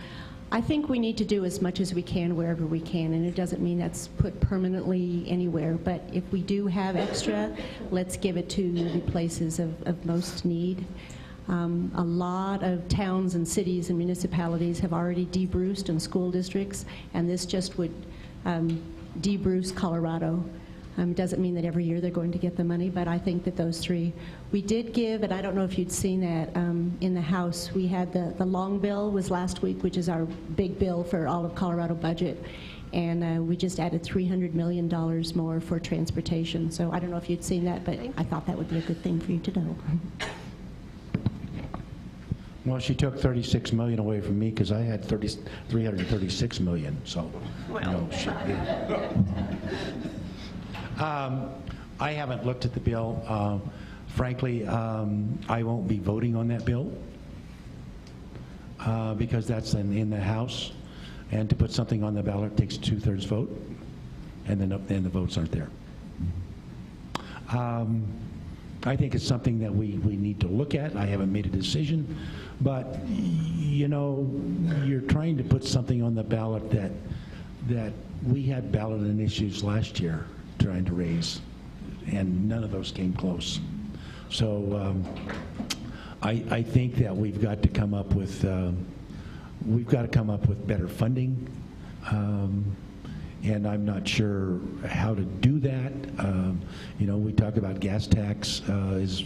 I think we need to do as much as we can wherever we can, and it doesn't mean that's put permanently anywhere, but if we do have extra, let's give it to the places of most need. A lot of towns and cities and municipalities have already de-Bruced in school districts, and this just would de-Bruce Colorado. Doesn't mean that every year they're going to get the money, but I think that those three. We did give, and I don't know if you'd seen that in the House, we had the long bill was last week, which is our big bill for all of Colorado budget, and we just added $300 million more for transportation. So I don't know if you'd seen that, but I thought that would be a good thing for you to know. Well, she took $36 million away from me because I had $336 million, so, Well. you know, I haven't looked at the bill. Frankly, I won't be voting on that bill because that's in the House, and to put something on the ballot takes a 2/3 vote, and then the votes aren't there. I think it's something that we need to look at. I haven't made a decision, but you know, you're trying to put something on the ballot that we had ballot issues last year trying to raise, and none of those came close. So I think that we've got to come up with better funding, and I'm not sure how to do that. You know, we talk about gas tax has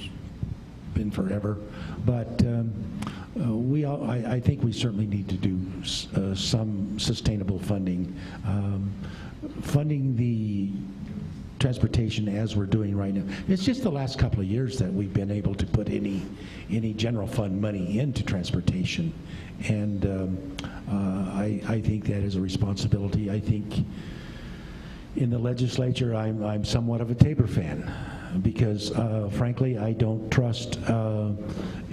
been forever, but I think we certainly need to do some sustainable funding, funding the transportation as we're doing right now. It's just the last couple of years that we've been able to put any general fund money into transportation, and I think that is a responsibility. I think in the legislature I'm somewhat of a Tabor fan because frankly I don't trust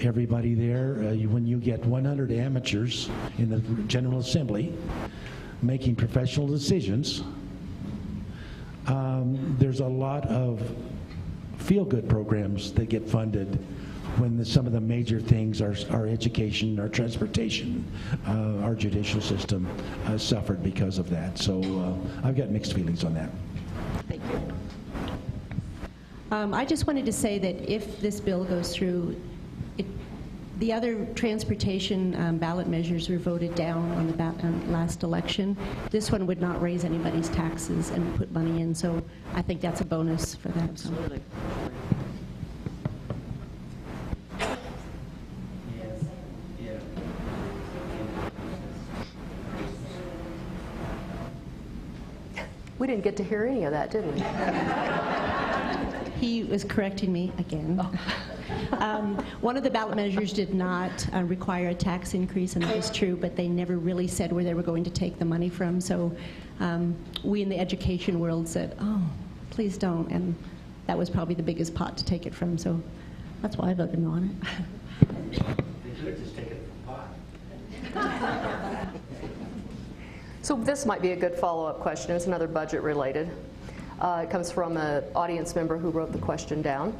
everybody there. When you get 100 amateurs in the General Assembly making professional decisions, there's a lot of feel-good programs that get funded when some of the major things are our education, our transportation, our judicial system suffered because of that. So I've got mixed feelings on that. Thank you. I just wanted to say that if this bill goes through, the other transportation ballot measures were voted down on the last election. This one would not raise anybody's taxes and put money in, so I think that's a bonus for that. Absolutely. We didn't get to hear any of that, did we? He was correcting me again. One of the ballot measures did not require a tax increase, and that is true, but they never really said where they were going to take the money from. So we in the education world said, oh, please don't, and that was probably the biggest pot to take it from, so that's why I voted no on it. They could just take it from pot. So this might be a good follow-up question. It's another budget related. It comes from an audience member who wrote the question down.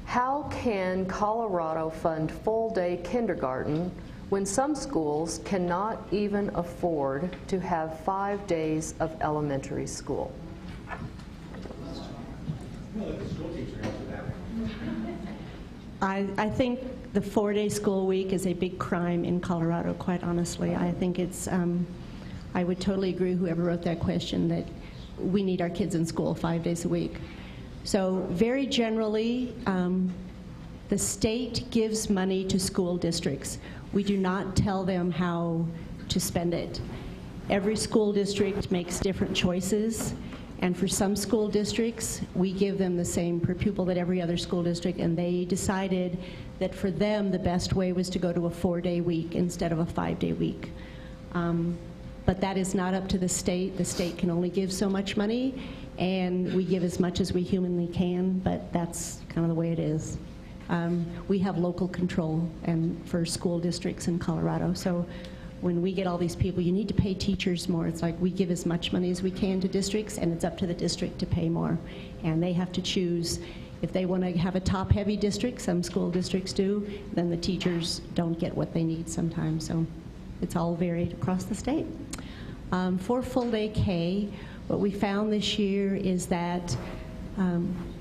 How can Colorado fund full-day kindergarten when some schools cannot even afford to have 5 days of elementary school? I think the 4-day school week is a big crime in Colorado, quite honestly. I think it's, I would totally agree with whoever wrote that question that we need our kids in school 5 days a week. So very generally, the state gives money to school districts. We do not tell them how to spend it. Every school district makes different choices, And for some school districts, we give them the same per pupil that every other school district, and they decided that for them, the best way was to go to a 4-day week instead of a 5-day week. But that is not up to the state. The state can only give so much money, and we give as much as we humanly can, but that's kind of the way it is. We have local control and for school districts in Colorado. So when we get all these people, you need to pay teachers more. It's like we give as much money as we can to districts, and it's up to the district to pay more. And they have to choose. If they want to have a top-heavy district, some school districts do, then the teachers don't get what they need sometimes. So it's all varied across the state. For full-day K, what we found this year is that,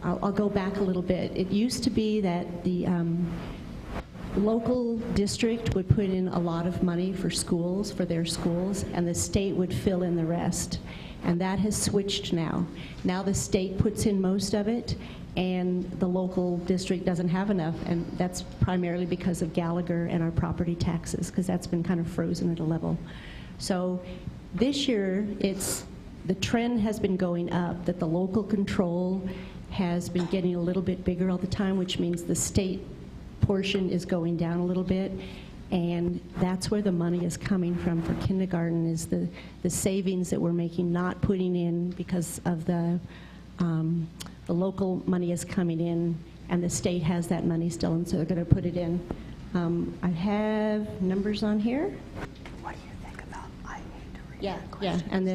I'll go back a little bit. It used to be that the local district would put in a lot of money for schools, for their schools, and the state would fill in the rest. And that has switched now. Now the state puts in most of it, and the local district doesn't have enough, and that's primarily because of Gallagher and our property taxes, because that's been kind of frozen at a level. So this year, the trend has been going up, that the local control has been getting a little bit bigger all the time, which means the state portion is going down a little bit, and that's where the money is coming from for kindergarten, is the savings that we're making, not putting in because of the local money is coming in, and the state has that money still, and so they're going to put it in. I have numbers on here. What do you think about, I need to read And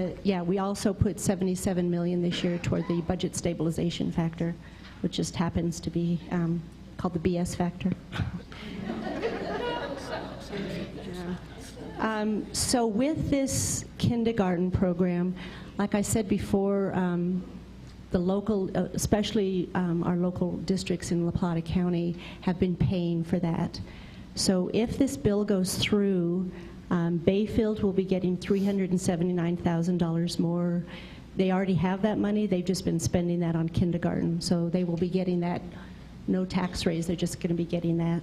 we also put $77 million this year toward the budget stabilization factor, which just happens to be called the BS factor. So with this kindergarten program, like I said before, the local, especially our local districts in La Plata County, have been paying for that. So if this bill goes through, Bayfield will be getting $379,000 more. They already have that money. They've just been spending that on kindergarten. So they will be getting that, no tax raise. They're just going to be getting that.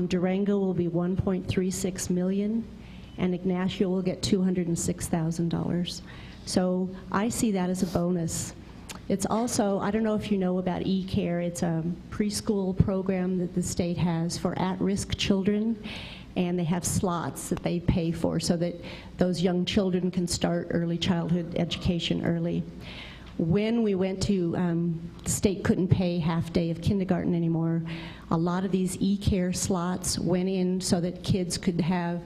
Durango will be $1.36 million, and Ignacio will get $206,000. So I see that as a bonus. It's also, I don't know if you know about eCare, it's a preschool program that the state has for at-risk children, and they have slots that they pay for so that those young children can start early childhood education early. When we went to, the state couldn't pay half day of kindergarten anymore, a lot of these eCare slots went in so that kids could have,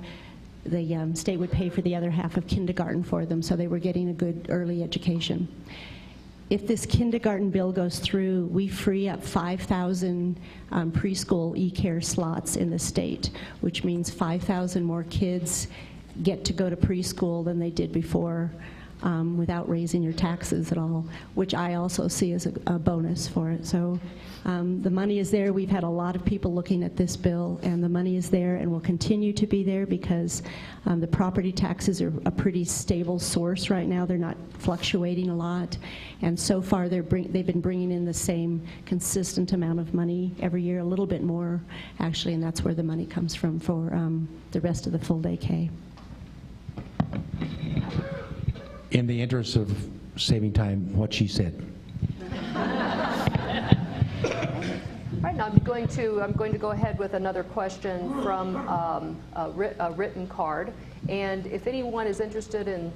the state would pay for the other half of kindergarten for them, so they were getting a good early education. If this kindergarten bill goes through, we free up 5,000 preschool e-care slots in the state, which means 5,000 more kids get to go to preschool than they did before, without raising your taxes at all, which I also see as a bonus for it. So the money is there. We've had a lot of people looking at this bill, and the money is there and will continue to be there because the property taxes are a pretty stable source right now. They're not fluctuating a lot, and so far they've been bringing in the same consistent amount of money every year, a little bit more actually, and that's where the money comes from for the rest of the full day K. In the interest of saving time, what she said. All right, now I'm going to go ahead with another question from a written card. And if anyone is interested in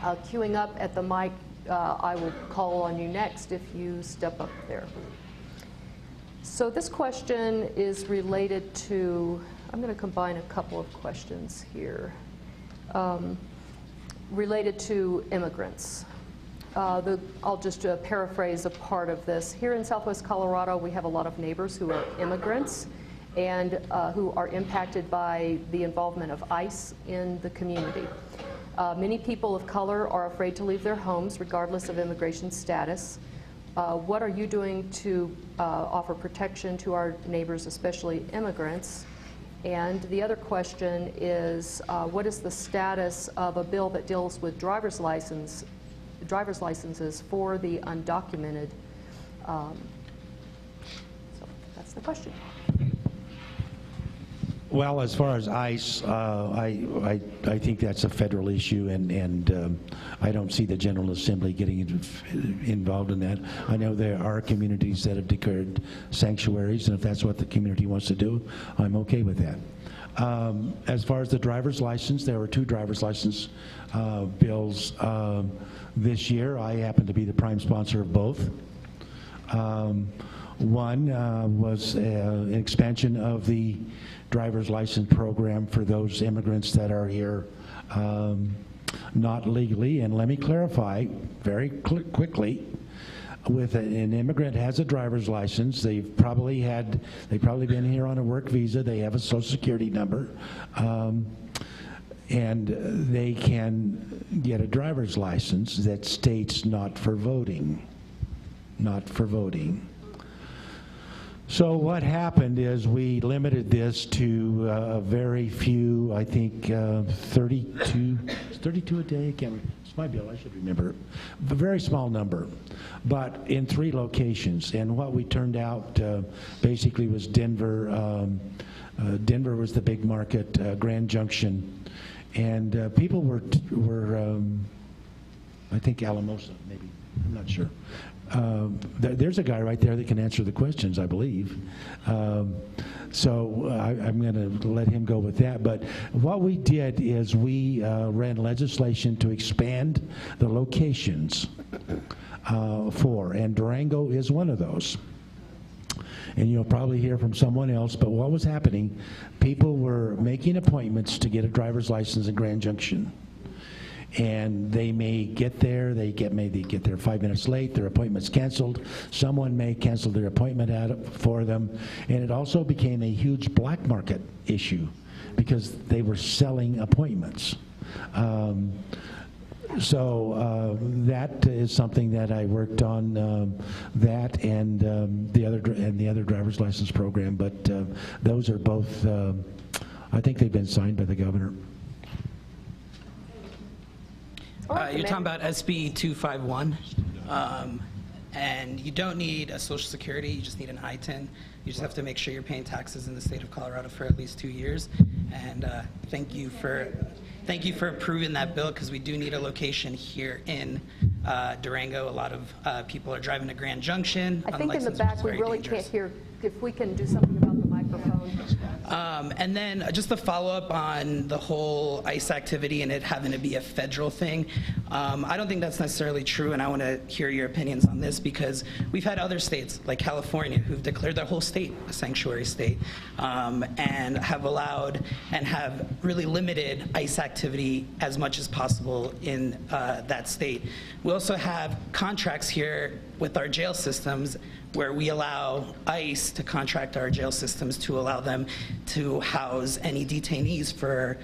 queuing up at the mic, I will call on you next if you step up there. So this question is related to, I'm going to combine a couple of questions here. Related to immigrants. I'll just paraphrase a part of this. Here in Southwest Colorado, we have a lot of neighbors who are immigrants and who are impacted by the involvement of ICE in the community. Many people of color are afraid to leave their homes regardless of immigration status. What are you doing to offer protection to our neighbors, especially immigrants? And the other question is, what is the status of a bill that deals with driver's licenses for the undocumented? So that's the question. Well, as far as ICE, I think that's a federal issue, and I don't see the General Assembly getting involved in that. I know there are communities that have declared sanctuaries, and if that's what the community wants to do, I'm okay with that. As far as the driver's license, there were 2 driver's license bills this year. I happen to be the prime sponsor of both. One was an expansion of the driver's license program for those immigrants that are here not legally. And let me clarify very quickly, with an immigrant has a driver's license, they've probably been here on a work visa, they have a social security number, and they can get a driver's license that states not for voting. Not for voting. So what happened is we limited this to a very few, I think 32 a day, I can't remember. It's my bill, I should remember. A very small number, but in 3 locations. And what we turned out basically was Denver. Denver was the big market, Grand Junction. And people were I think Alamosa, maybe, I'm not sure. There's a guy right there that can answer the questions, I believe. So I'm going to let him go with that. But what we did is we ran legislation to expand the locations and Durango is one of those. And you'll probably hear from someone else, but what was happening, people were making appointments to get a driver's license in Grand Junction. And they may get there, they get there 5 minutes late, their appointment's canceled, someone may cancel their appointment for them, and it also became a huge black market issue because they were selling appointments. So that is something that I worked on, that and the other driver's license program, but those are both, I think they've been signed by the governor. You're talking about SB 251, and you don't need a Social Security, you just need an ITIN. You just have to make sure you're paying taxes in the state of Colorado for at least 2 years. And thank you for approving that bill, because we do need a location here in Durango. A lot of people are driving to Grand Junction. I think in the back we really can't hear. If we can do something about the microphone. And then just to follow up on the whole ICE activity and it having to be a federal thing, I don't think that's necessarily true, and I want to hear your opinions on this, because we've had other states like California who've declared their whole state a sanctuary state, and have allowed and have really limited ICE activity as much as possible in that state. We also have contracts here with our jail systems where we allow ICE to contract our jail systems to allow them to house any detainees for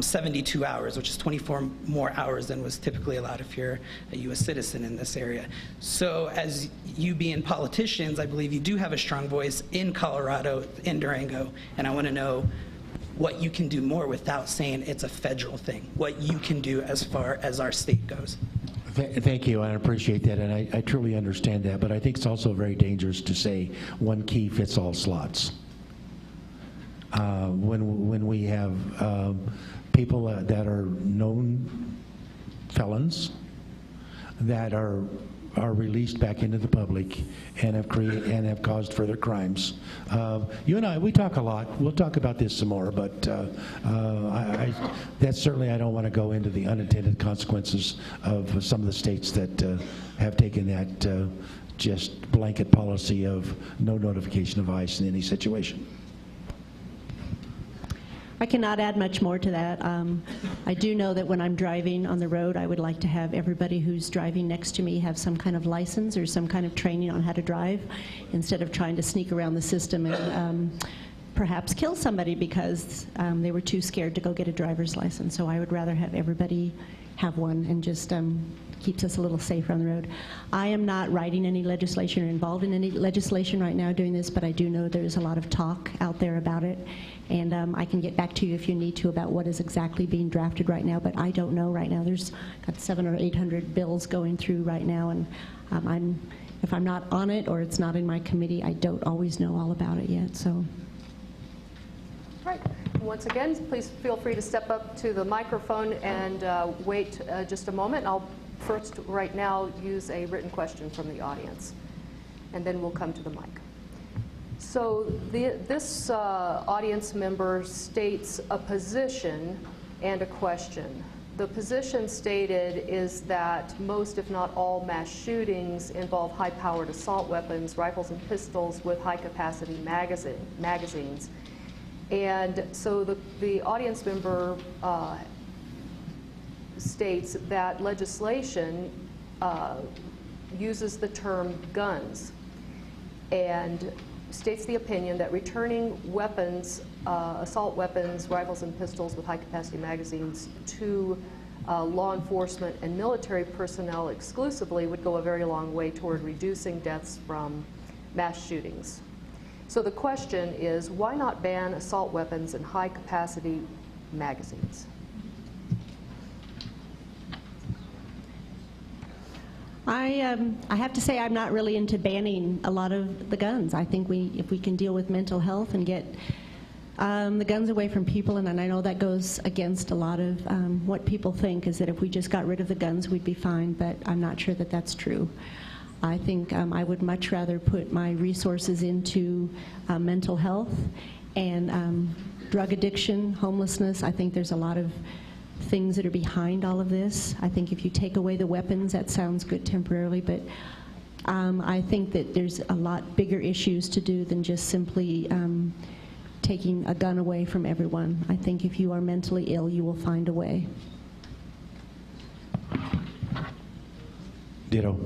72 hours, which is 24 more hours than was typically allowed if you're a U.S. citizen in this area. So as you being politicians, I believe you do have a strong voice in Colorado, in Durango, and I want to know what you can do more without saying it's a federal thing, what you can do as far as our state goes. Thank you, I appreciate that, and I truly understand that, but I think it's also very dangerous to say one key fits all slots. When we have people that are known felons that are released back into the public and have caused further crimes. You and I, we talk a lot. We'll talk about this some more, but that's certainly, I don't want to go into the unintended consequences of some of the states that have taken that just blanket policy of no notification of ICE in any situation. I cannot add much more to that. I do know that when I'm driving on the road, I would like to have everybody who's driving next to me have some kind of license or some kind of training on how to drive, instead of trying to sneak around the system and perhaps kill somebody because they were too scared to go get a driver's license. So I would rather have everybody have one, and just keeps us a little safer on the road. I am not writing any legislation or involved in any legislation right now doing this, but I do know there's a lot of talk out there about it. And I can get back to you if you need to about what is exactly being drafted right now, but I don't know right now. There's got 700 or 800 bills going through right now, and if I'm not on it or it's not in my committee, I don't always know all about it yet. So. Right. Once again, please feel free to step up to the microphone and wait just a moment. I'll first, right now, use a written question from the audience, and then we'll come to the mic. So this audience member states a position and a question. The position stated is that most, if not all, mass shootings involve high-powered assault weapons, rifles and pistols with high-capacity magazines. And so the audience member states that legislation uses the term guns and states the opinion that returning weapons, assault weapons, rifles and pistols with high-capacity magazines to law enforcement and military personnel exclusively would go a very long way toward reducing deaths from mass shootings. So the question is, why not ban assault weapons and high-capacity magazines? I have to say I'm not really into banning a lot of the guns. I think if we can deal with mental health and get the guns away from people, and I know that goes against a lot of what people think, is that if we just got rid of the guns we'd be fine, but I'm not sure that that's true. I think I would much rather put my resources into mental health and drug addiction, homelessness. I think there's a lot of things that are behind all of this. I think if you take away the weapons, that sounds good temporarily, but I think that there's a lot bigger issues to do than just simply taking a gun away from everyone. I think if you are mentally ill, you will find a way. Ditto.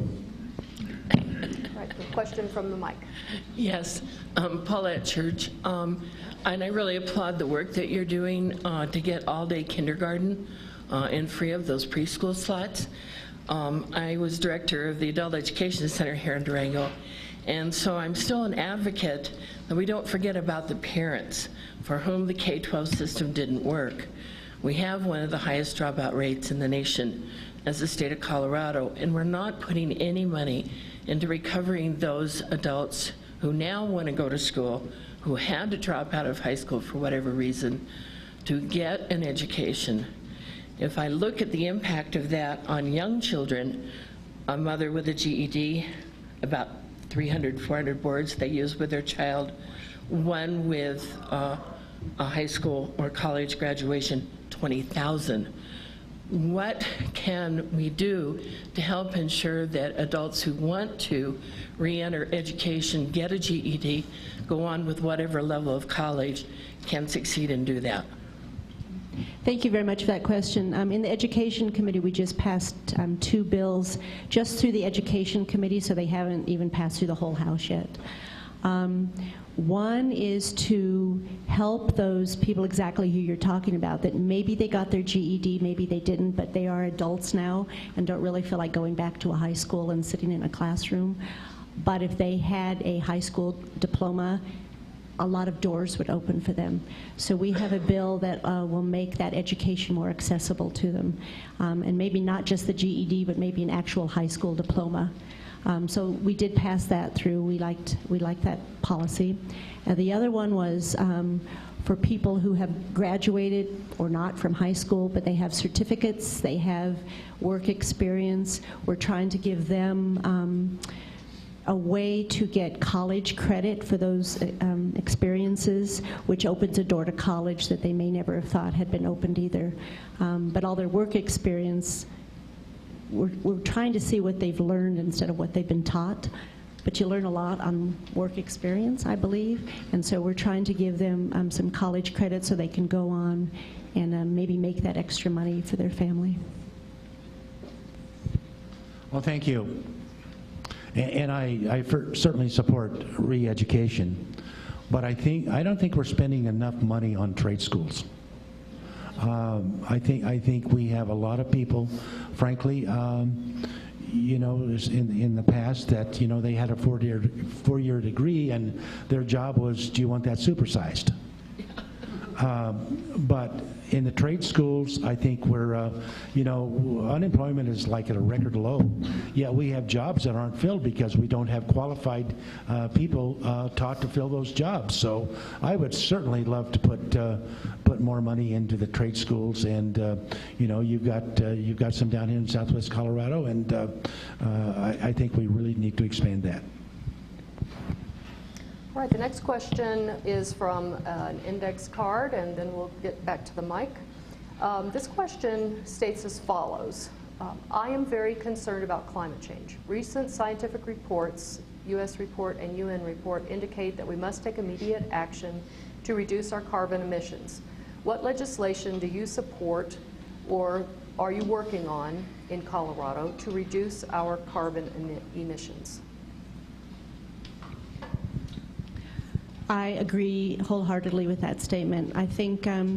Right, a question from the mic. Yes, Paulette Church, and I really applaud the work that you're doing to get all-day kindergarten and free of those preschool slots. I was director of the Adult Education Center here in Durango, and so I'm still an advocate that we don't forget about the parents for whom the K-12 system didn't work. We have one of the highest dropout rates in the nation as the state of Colorado, and we're not putting any money into recovering those adults who now want to go to school, who had to drop out of high school for whatever reason, to get an education. If I look at the impact of that on young children, a mother with a GED, about 300, 400 words they use with their child, one with a high school or college graduation, 20,000. What can we do to help ensure that adults who want to re-enter education, get a GED, go on with whatever level of college, can succeed and do that? Thank you very much for that question. In the Education Committee, we just passed 2 bills just through the Education Committee, so they haven't even passed through the whole House yet. One is to help those people exactly who you're talking about, that maybe they got their GED, maybe they didn't, but they are adults now and don't really feel like going back to a high school and sitting in a classroom. But if they had a high school diploma, a lot of doors would open for them. So we have a bill that will make that education more accessible to them. And maybe not just the GED, but maybe an actual high school diploma. So we did pass that through. We liked that policy. The other one was for people who have graduated or not from high school, but they have certificates, they have work experience. We're trying to give them a way to get college credit for those experiences, which opens a door to college that they may never have thought had been opened either. But all their work experience, we're trying to see what they've learned instead of what they've been taught. But you learn a lot on work experience, I believe. And so we're trying to give them some college credit so they can go on and maybe make that extra money for their family. Well, thank you. And I certainly support re-education, but I don't think we're spending enough money on trade schools. I think we have a lot of people, frankly, you know, in the past that, you know, they had a four-year degree and their job was, do you want that supersized? But in the trade schools, I think we're, you know, unemployment is like at a record low. Yet we have jobs that aren't filled because we don't have qualified people taught to fill those jobs. So I would certainly love to put put more money into the trade schools, and you've got some down here in Southwest Colorado, and I think we really need to expand that. All right, the next question is from an index card, and then we'll get back to the mic. This question states as follows. I am very concerned about climate change. Recent scientific reports, U.S. report and UN report, indicate that we must take immediate action to reduce our carbon emissions. What legislation do you support or are you working on in Colorado to reduce our carbon emissions? I agree wholeheartedly with that statement. I think, I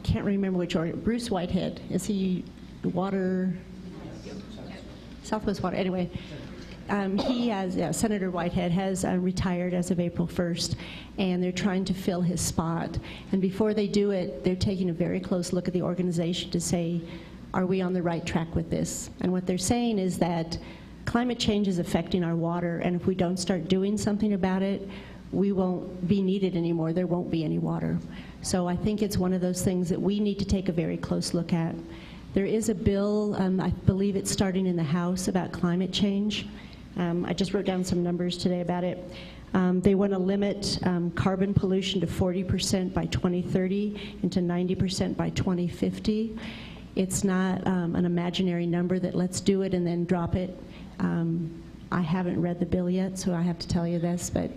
can't remember which order, Bruce Whitehead, is he water, Southwest Water, anyway. He has, Senator Whitehead has retired as of April 1st, and they're trying to fill his spot. And before they do it, they're taking a very close look at the organization to say, are we on the right track with this? And what they're saying is that climate change is affecting our water, and if we don't start doing something about it, we won't be needed anymore. There won't be any water. So I think it's one of those things that we need to take a very close look at. There is a bill, I believe it's starting in the House, about climate change. I just wrote down some numbers today about it. They want to limit carbon pollution to 40% by 2030 and to 90% by 2050. It's not an imaginary number that let's do it and then drop it. I haven't read the bill yet, so I have to tell you this, but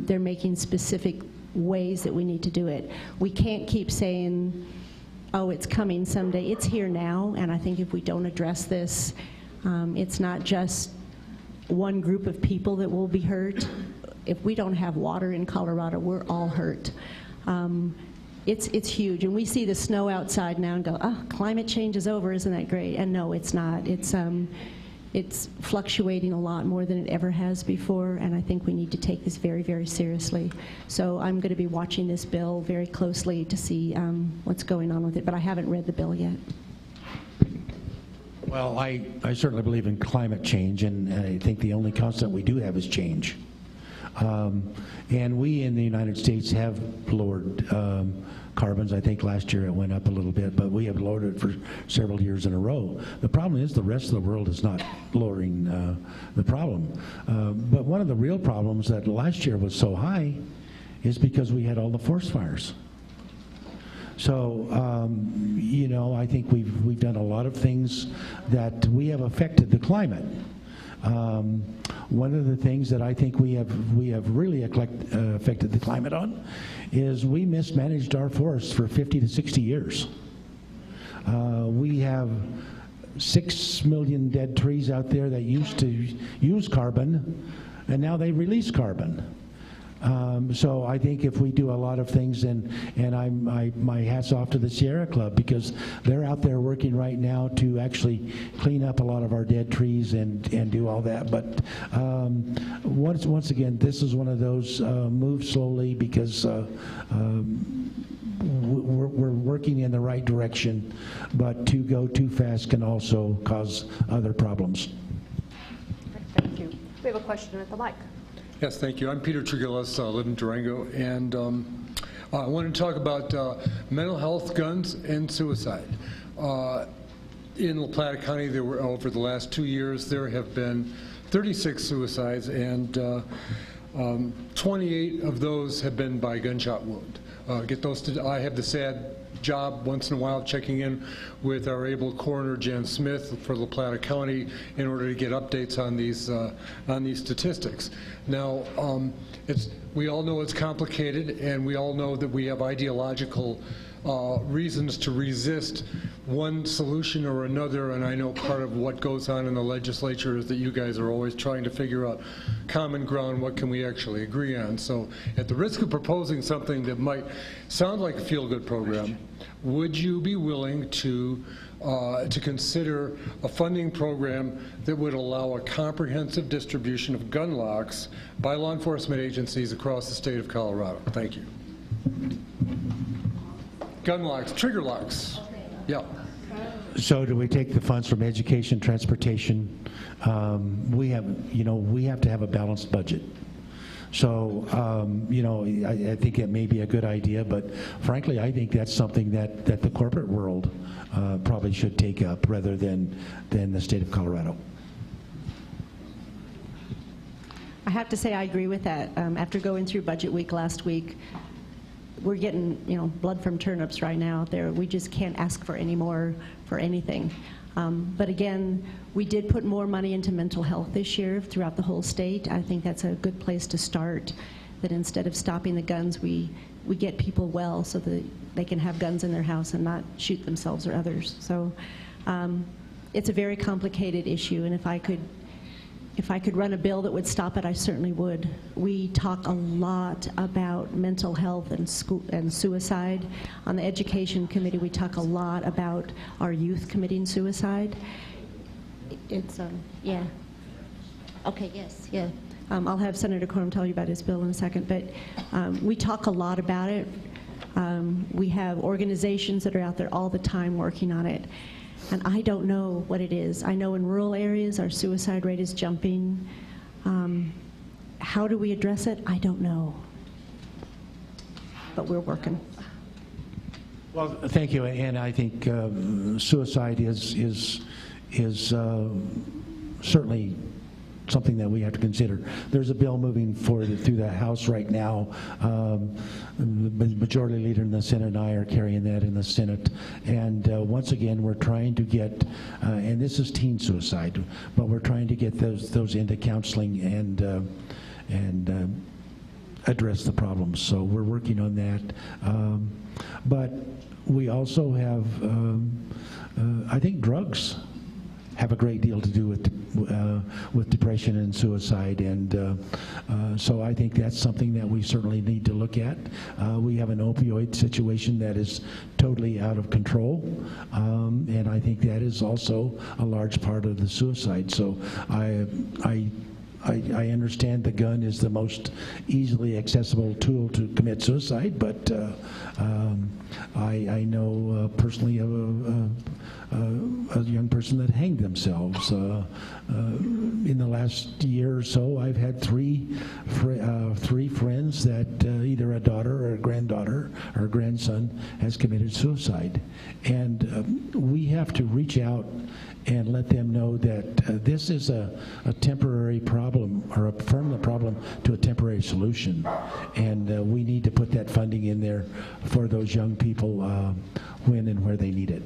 they're making specific ways that we need to do it. We can't keep saying, oh, it's coming someday. It's here now, and I think if we don't address this, it's not just one group of people that will be hurt. If we don't have water in Colorado, we're all hurt. It's huge, and we see the snow outside now and go, oh, climate change is over, isn't that great? And no, it's not. It's fluctuating a lot more than it ever has before, and I think we need to take this very, very seriously. So I'm going to be watching this bill very closely to see what's going on with it, but I haven't read the bill yet. Well, I certainly believe in climate change, and I think the only constant we do have is change. And we in the United States have lowered carbons. I think last year it went up a little bit, but we have lowered it for several years in a row. The problem is the rest of the world is not lowering the problem. But one of the real problems that last year was so high is because we had all the forest fires. So, I think we've done a lot of things that we have affected the climate. One of the things that I think we have really affected the climate on is we mismanaged our forests for 50 to 60 years. We have 6 million dead trees out there that used to use carbon, and now they release carbon. So I think if we do a lot of things, and my hat's off to the Sierra Club, because they're out there working right now to actually clean up a lot of our dead trees and do all that. But once again, this is one of those move slowly, because we're working in the right direction, but to go too fast can also cause other problems. Thank you. We have a question at the mic. Yes, thank you. I'm Peter Trigillis, live in Durango, and I wanted to talk about mental health, guns, and suicide. In La Plata County, there were, over the last 2 years, there have been 36 suicides, and 28 of those have been by gunshot wound. I have the sad job once in a while checking in with our able coroner Jan Smith for La Plata County in order to get updates on these statistics. Now, we all know it's complicated, and we all know that we have ideological reasons to resist one solution or another, and I know part of what goes on in the legislature is that you guys are always trying to figure out common ground, what can we actually agree on. So at the risk of proposing something that might sound like a feel-good program, would you be willing to consider a funding program that would allow a comprehensive distribution of gun locks by law enforcement agencies across the state of Colorado? Thank you. Gun locks, trigger locks. Yeah. So do we take the funds from education, transportation? We have to have a balanced budget. So, I think it may be a good idea, but frankly, I think that's something that the corporate world probably should take up rather than the state of Colorado. I have to say I agree with that. After going through budget week last week, we're getting, blood from turnips right now out there. We just can't ask for any more for anything. But again, we did put more money into mental health this year throughout the whole state. I think that's a good place to start, that instead of stopping the guns, we get people well so that they can have guns in their house and not shoot themselves or others. So it's a very complicated issue, and if I could run a bill that would stop it, I certainly would. We talk a lot about mental health and suicide. On the Education Committee, we talk a lot about our youth committing suicide. It's, yeah. Okay, yes, yeah. I'll have Senator Coram tell you about his bill in a second, but we talk a lot about it. We have organizations that are out there all the time working on it. And I don't know what it is. I know in rural areas our suicide rate is jumping. How do we address it? I don't know. But we're working. Well, thank you. And I think suicide is certainly something that we have to consider. There's a bill moving forward through the House right now. The Majority Leader in the Senate and I are carrying that in the Senate. And once again, we're trying to get, and this is teen suicide, but we're trying to get those into counseling and address the problems. So we're working on that. But we also have, I think drugs have a great deal to do with depression and suicide, and so I think that's something that we certainly need to look at. We have an opioid situation that is totally out of control, and I think that is also a large part of the suicide. So I understand the gun is the most easily accessible tool to commit suicide, but I know personally of a young person that hanged themselves. In the last year or so, I've had three friends that either a daughter or a granddaughter or a grandson has committed suicide. And we have to reach out and let them know that this is a temporary problem, or from the problem to a temporary solution. And we need to put that funding in there for those young people when and where they need it.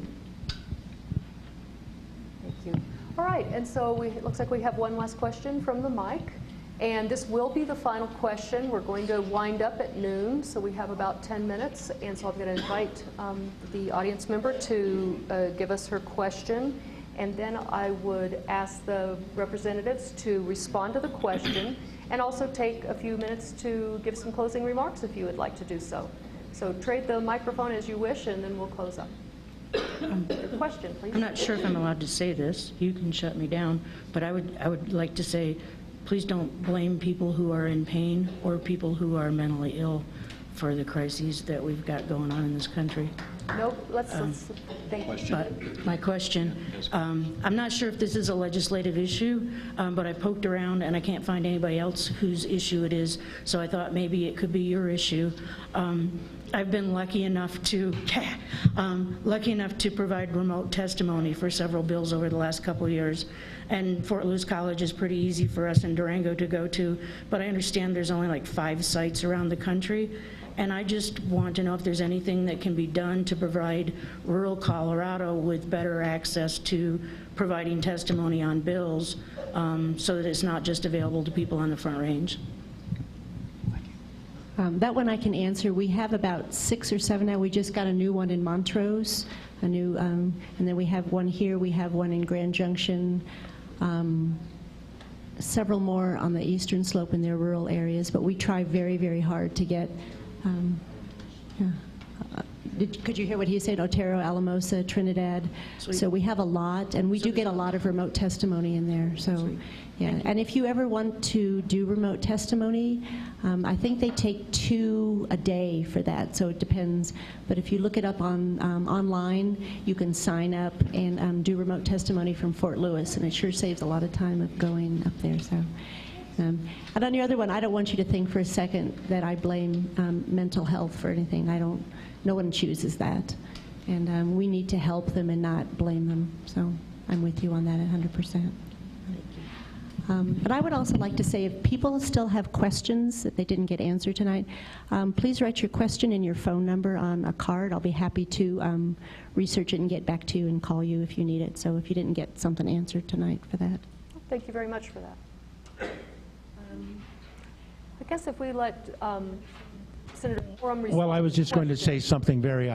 Thank you. All right, and so it looks like we have one last question from the mic. And this will be the final question. We're going to wind up at noon, so we have about 10 minutes. And so I'm going to invite the audience member to give us her question. And then I would ask the representatives to respond to the question and also take a few minutes to give some closing remarks if you would like to do so. So trade the microphone as you wish, and then we'll close up. Your question, please. I'm not sure if I'm allowed to say this. You can shut me down. But I would like to say, please don't blame people who are in pain or people who are mentally ill for the crises that we've got going on in this country. Nope, let's thank you. But my question, I'm not sure if this is a legislative issue, but I poked around and I can't find anybody else whose issue it is, so I thought maybe it could be your issue. I've been lucky enough to provide remote testimony for several bills over the last couple of years, and Fort Lewis College is pretty easy for us in Durango to go to, but I understand there's only like 5 sites around the country. And I just want to know if there's anything that can be done to provide rural Colorado with better access to providing testimony on bills, so that it's not just available to people on the Front Range. That one I can answer. We have about 6 or 7 now. We just got a new one in Montrose, and then we have one here. We have one in Grand Junction. Several more on the eastern slope in their rural areas, but we try very, very hard to get. Could you hear what he said? Otero, Alamosa, Trinidad. Sweet. So we have a lot, and we do get a lot of remote testimony in there. So, sweet. Yeah. And if you ever want to do remote testimony, I think they take 2 a day for that. So it depends. But if you look it up on online, you can sign up and do remote testimony from Fort Lewis, and it sure saves a lot of time of going up there. So. And on the other one, I don't want you to think for a second that I blame mental health for anything. No one chooses that. And we need to help them and not blame them. So I'm with you on that 100%. But I would also like to say, if people still have questions that they didn't get answered tonight, please write your question and your phone number on a card. I'll be happy to research it and get back to you and call you if you need it. So if you didn't get something answered tonight for that. Thank you very much for that. I guess if we let Senator Coram respond. Well, I was just going to say something very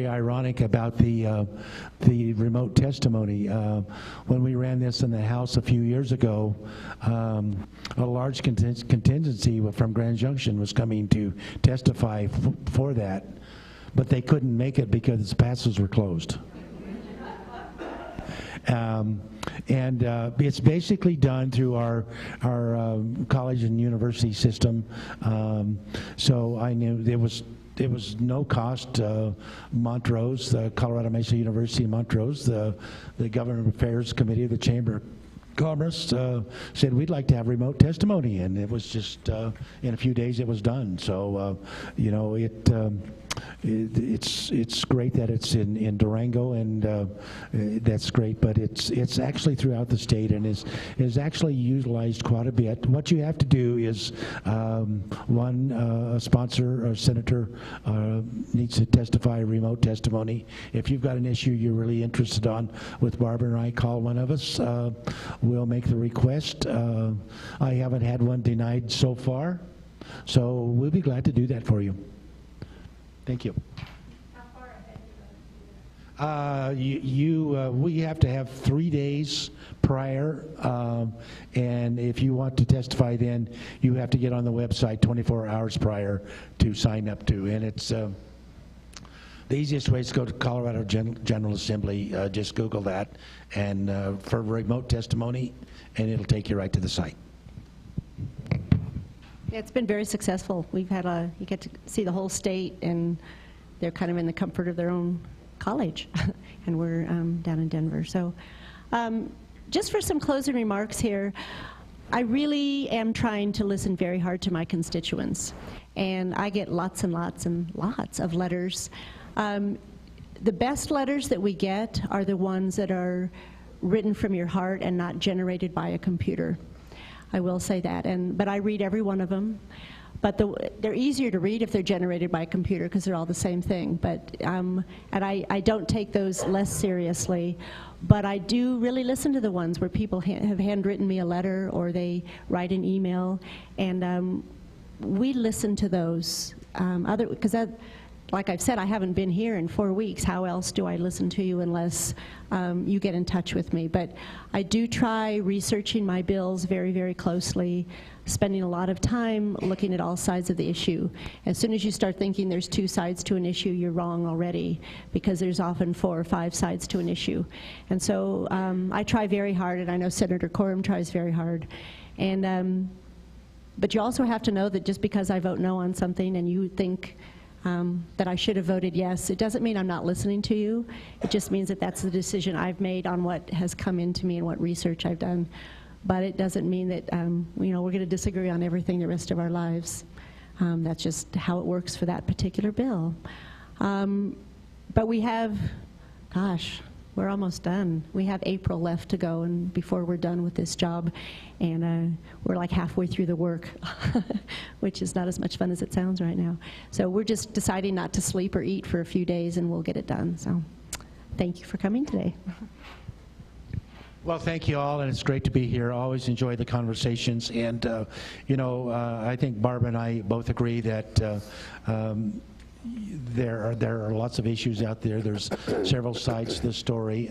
ironic about the remote testimony. When we ran this in the House a few years ago, a large contingency from Grand Junction was coming to testify for that, but they couldn't make it because the passes were closed. And it's basically done through our college and university system. So I knew there was no cost. Montrose, the Colorado Mesa University in Montrose, the Government Affairs Committee of the Chamber of Commerce said we'd like to have remote testimony, and it was just in a few days it was done. So you know, it's great that it's in Durango, and that's great. But it's actually throughout the state, and is actually utilized quite a bit. What you have to do is a sponsor or senator needs to testify remote testimony. If you've got an issue you're really interested on with Barbara and I, call one of us. We'll make the request. I haven't had one denied so far, so we'll be glad to do that for you. Thank you. How far ahead do you have to do that? We have to have 3 days prior, and if you want to testify then, you have to get on the website 24 hours prior to sign up to, and it's the easiest way is to go to Colorado General Assembly, just Google that, and for remote testimony, and it'll take you right to the site. Yeah, it's been very successful. We've had you get to see the whole state, and they're kind of in the comfort of their own college, and we're down in Denver. So just for some closing remarks here, I really am trying to listen very hard to my constituents, and I get lots and lots and lots of letters. The best letters that we get are the ones that are written from your heart and not generated by a computer. I will say that, but I read every one of them. But they're easier to read if they're generated by a computer because they're all the same thing. But and I don't take those less seriously. But I do really listen to the ones where people have handwritten me a letter or they write an email, and we listen to those. Because like I've said, I haven't been here in 4 weeks. How else do I listen to you unless you get in touch with me? But I do try researching my bills very, very closely, spending a lot of time looking at all sides of the issue. As soon as you start thinking there's 2 sides to an issue, you're wrong already, because there's often 4 or 5 sides to an issue. And so I try very hard, and I know Senator Coram tries very hard. And but you also have to know that just because I vote no on something and you think that I should have voted yes, it doesn't mean I'm not listening to you. It just means that that's the decision I've made on what has come into me and what research I've done. But it doesn't mean that we're going to disagree on everything the rest of our lives. That's just how it works for that particular bill. But we have, gosh, we're almost done. We have April left to go, and before we're done with this job, and we're like halfway through the work, which is not as much fun as it sounds right now. So we're just deciding not to sleep or eat for a few days, and we'll get it done. So thank you for coming today. Well, thank you all, and it's great to be here. Always enjoy the conversations, and I think Barb and I both agree that there are lots of issues out there. There's several sides to the story,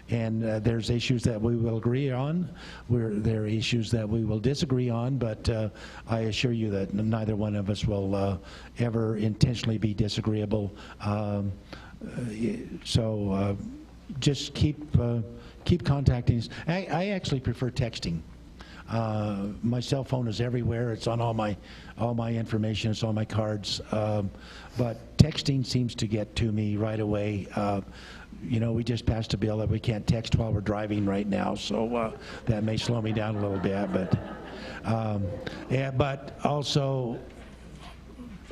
and there's issues that we will agree on. There are issues that we will disagree on, but I assure you that neither one of us will ever intentionally be disagreeable. So just keep contacting us. I actually prefer texting. My cell phone is everywhere. It's on all my information. It's on my cards. But texting seems to get to me right away. you know, we just passed a bill that we can't text while we're driving right now, so that may slow me down a little bit. But also,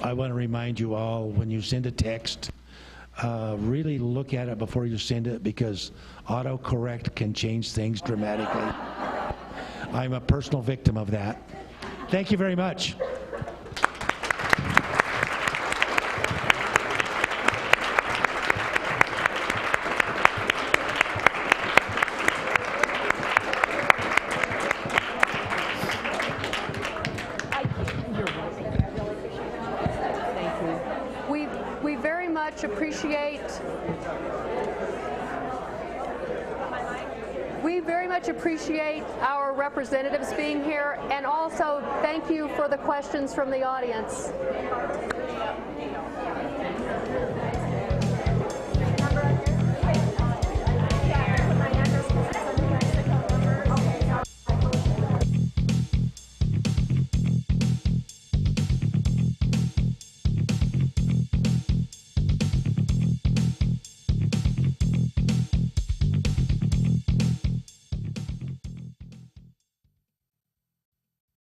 I want to remind you all, when you send a text, really look at it before you send it, because autocorrect can change things dramatically. I'm a personal victim of that. Thank you very much. We very much appreciate. We very much appreciate our representatives being here, and also thank you for the questions from the audience.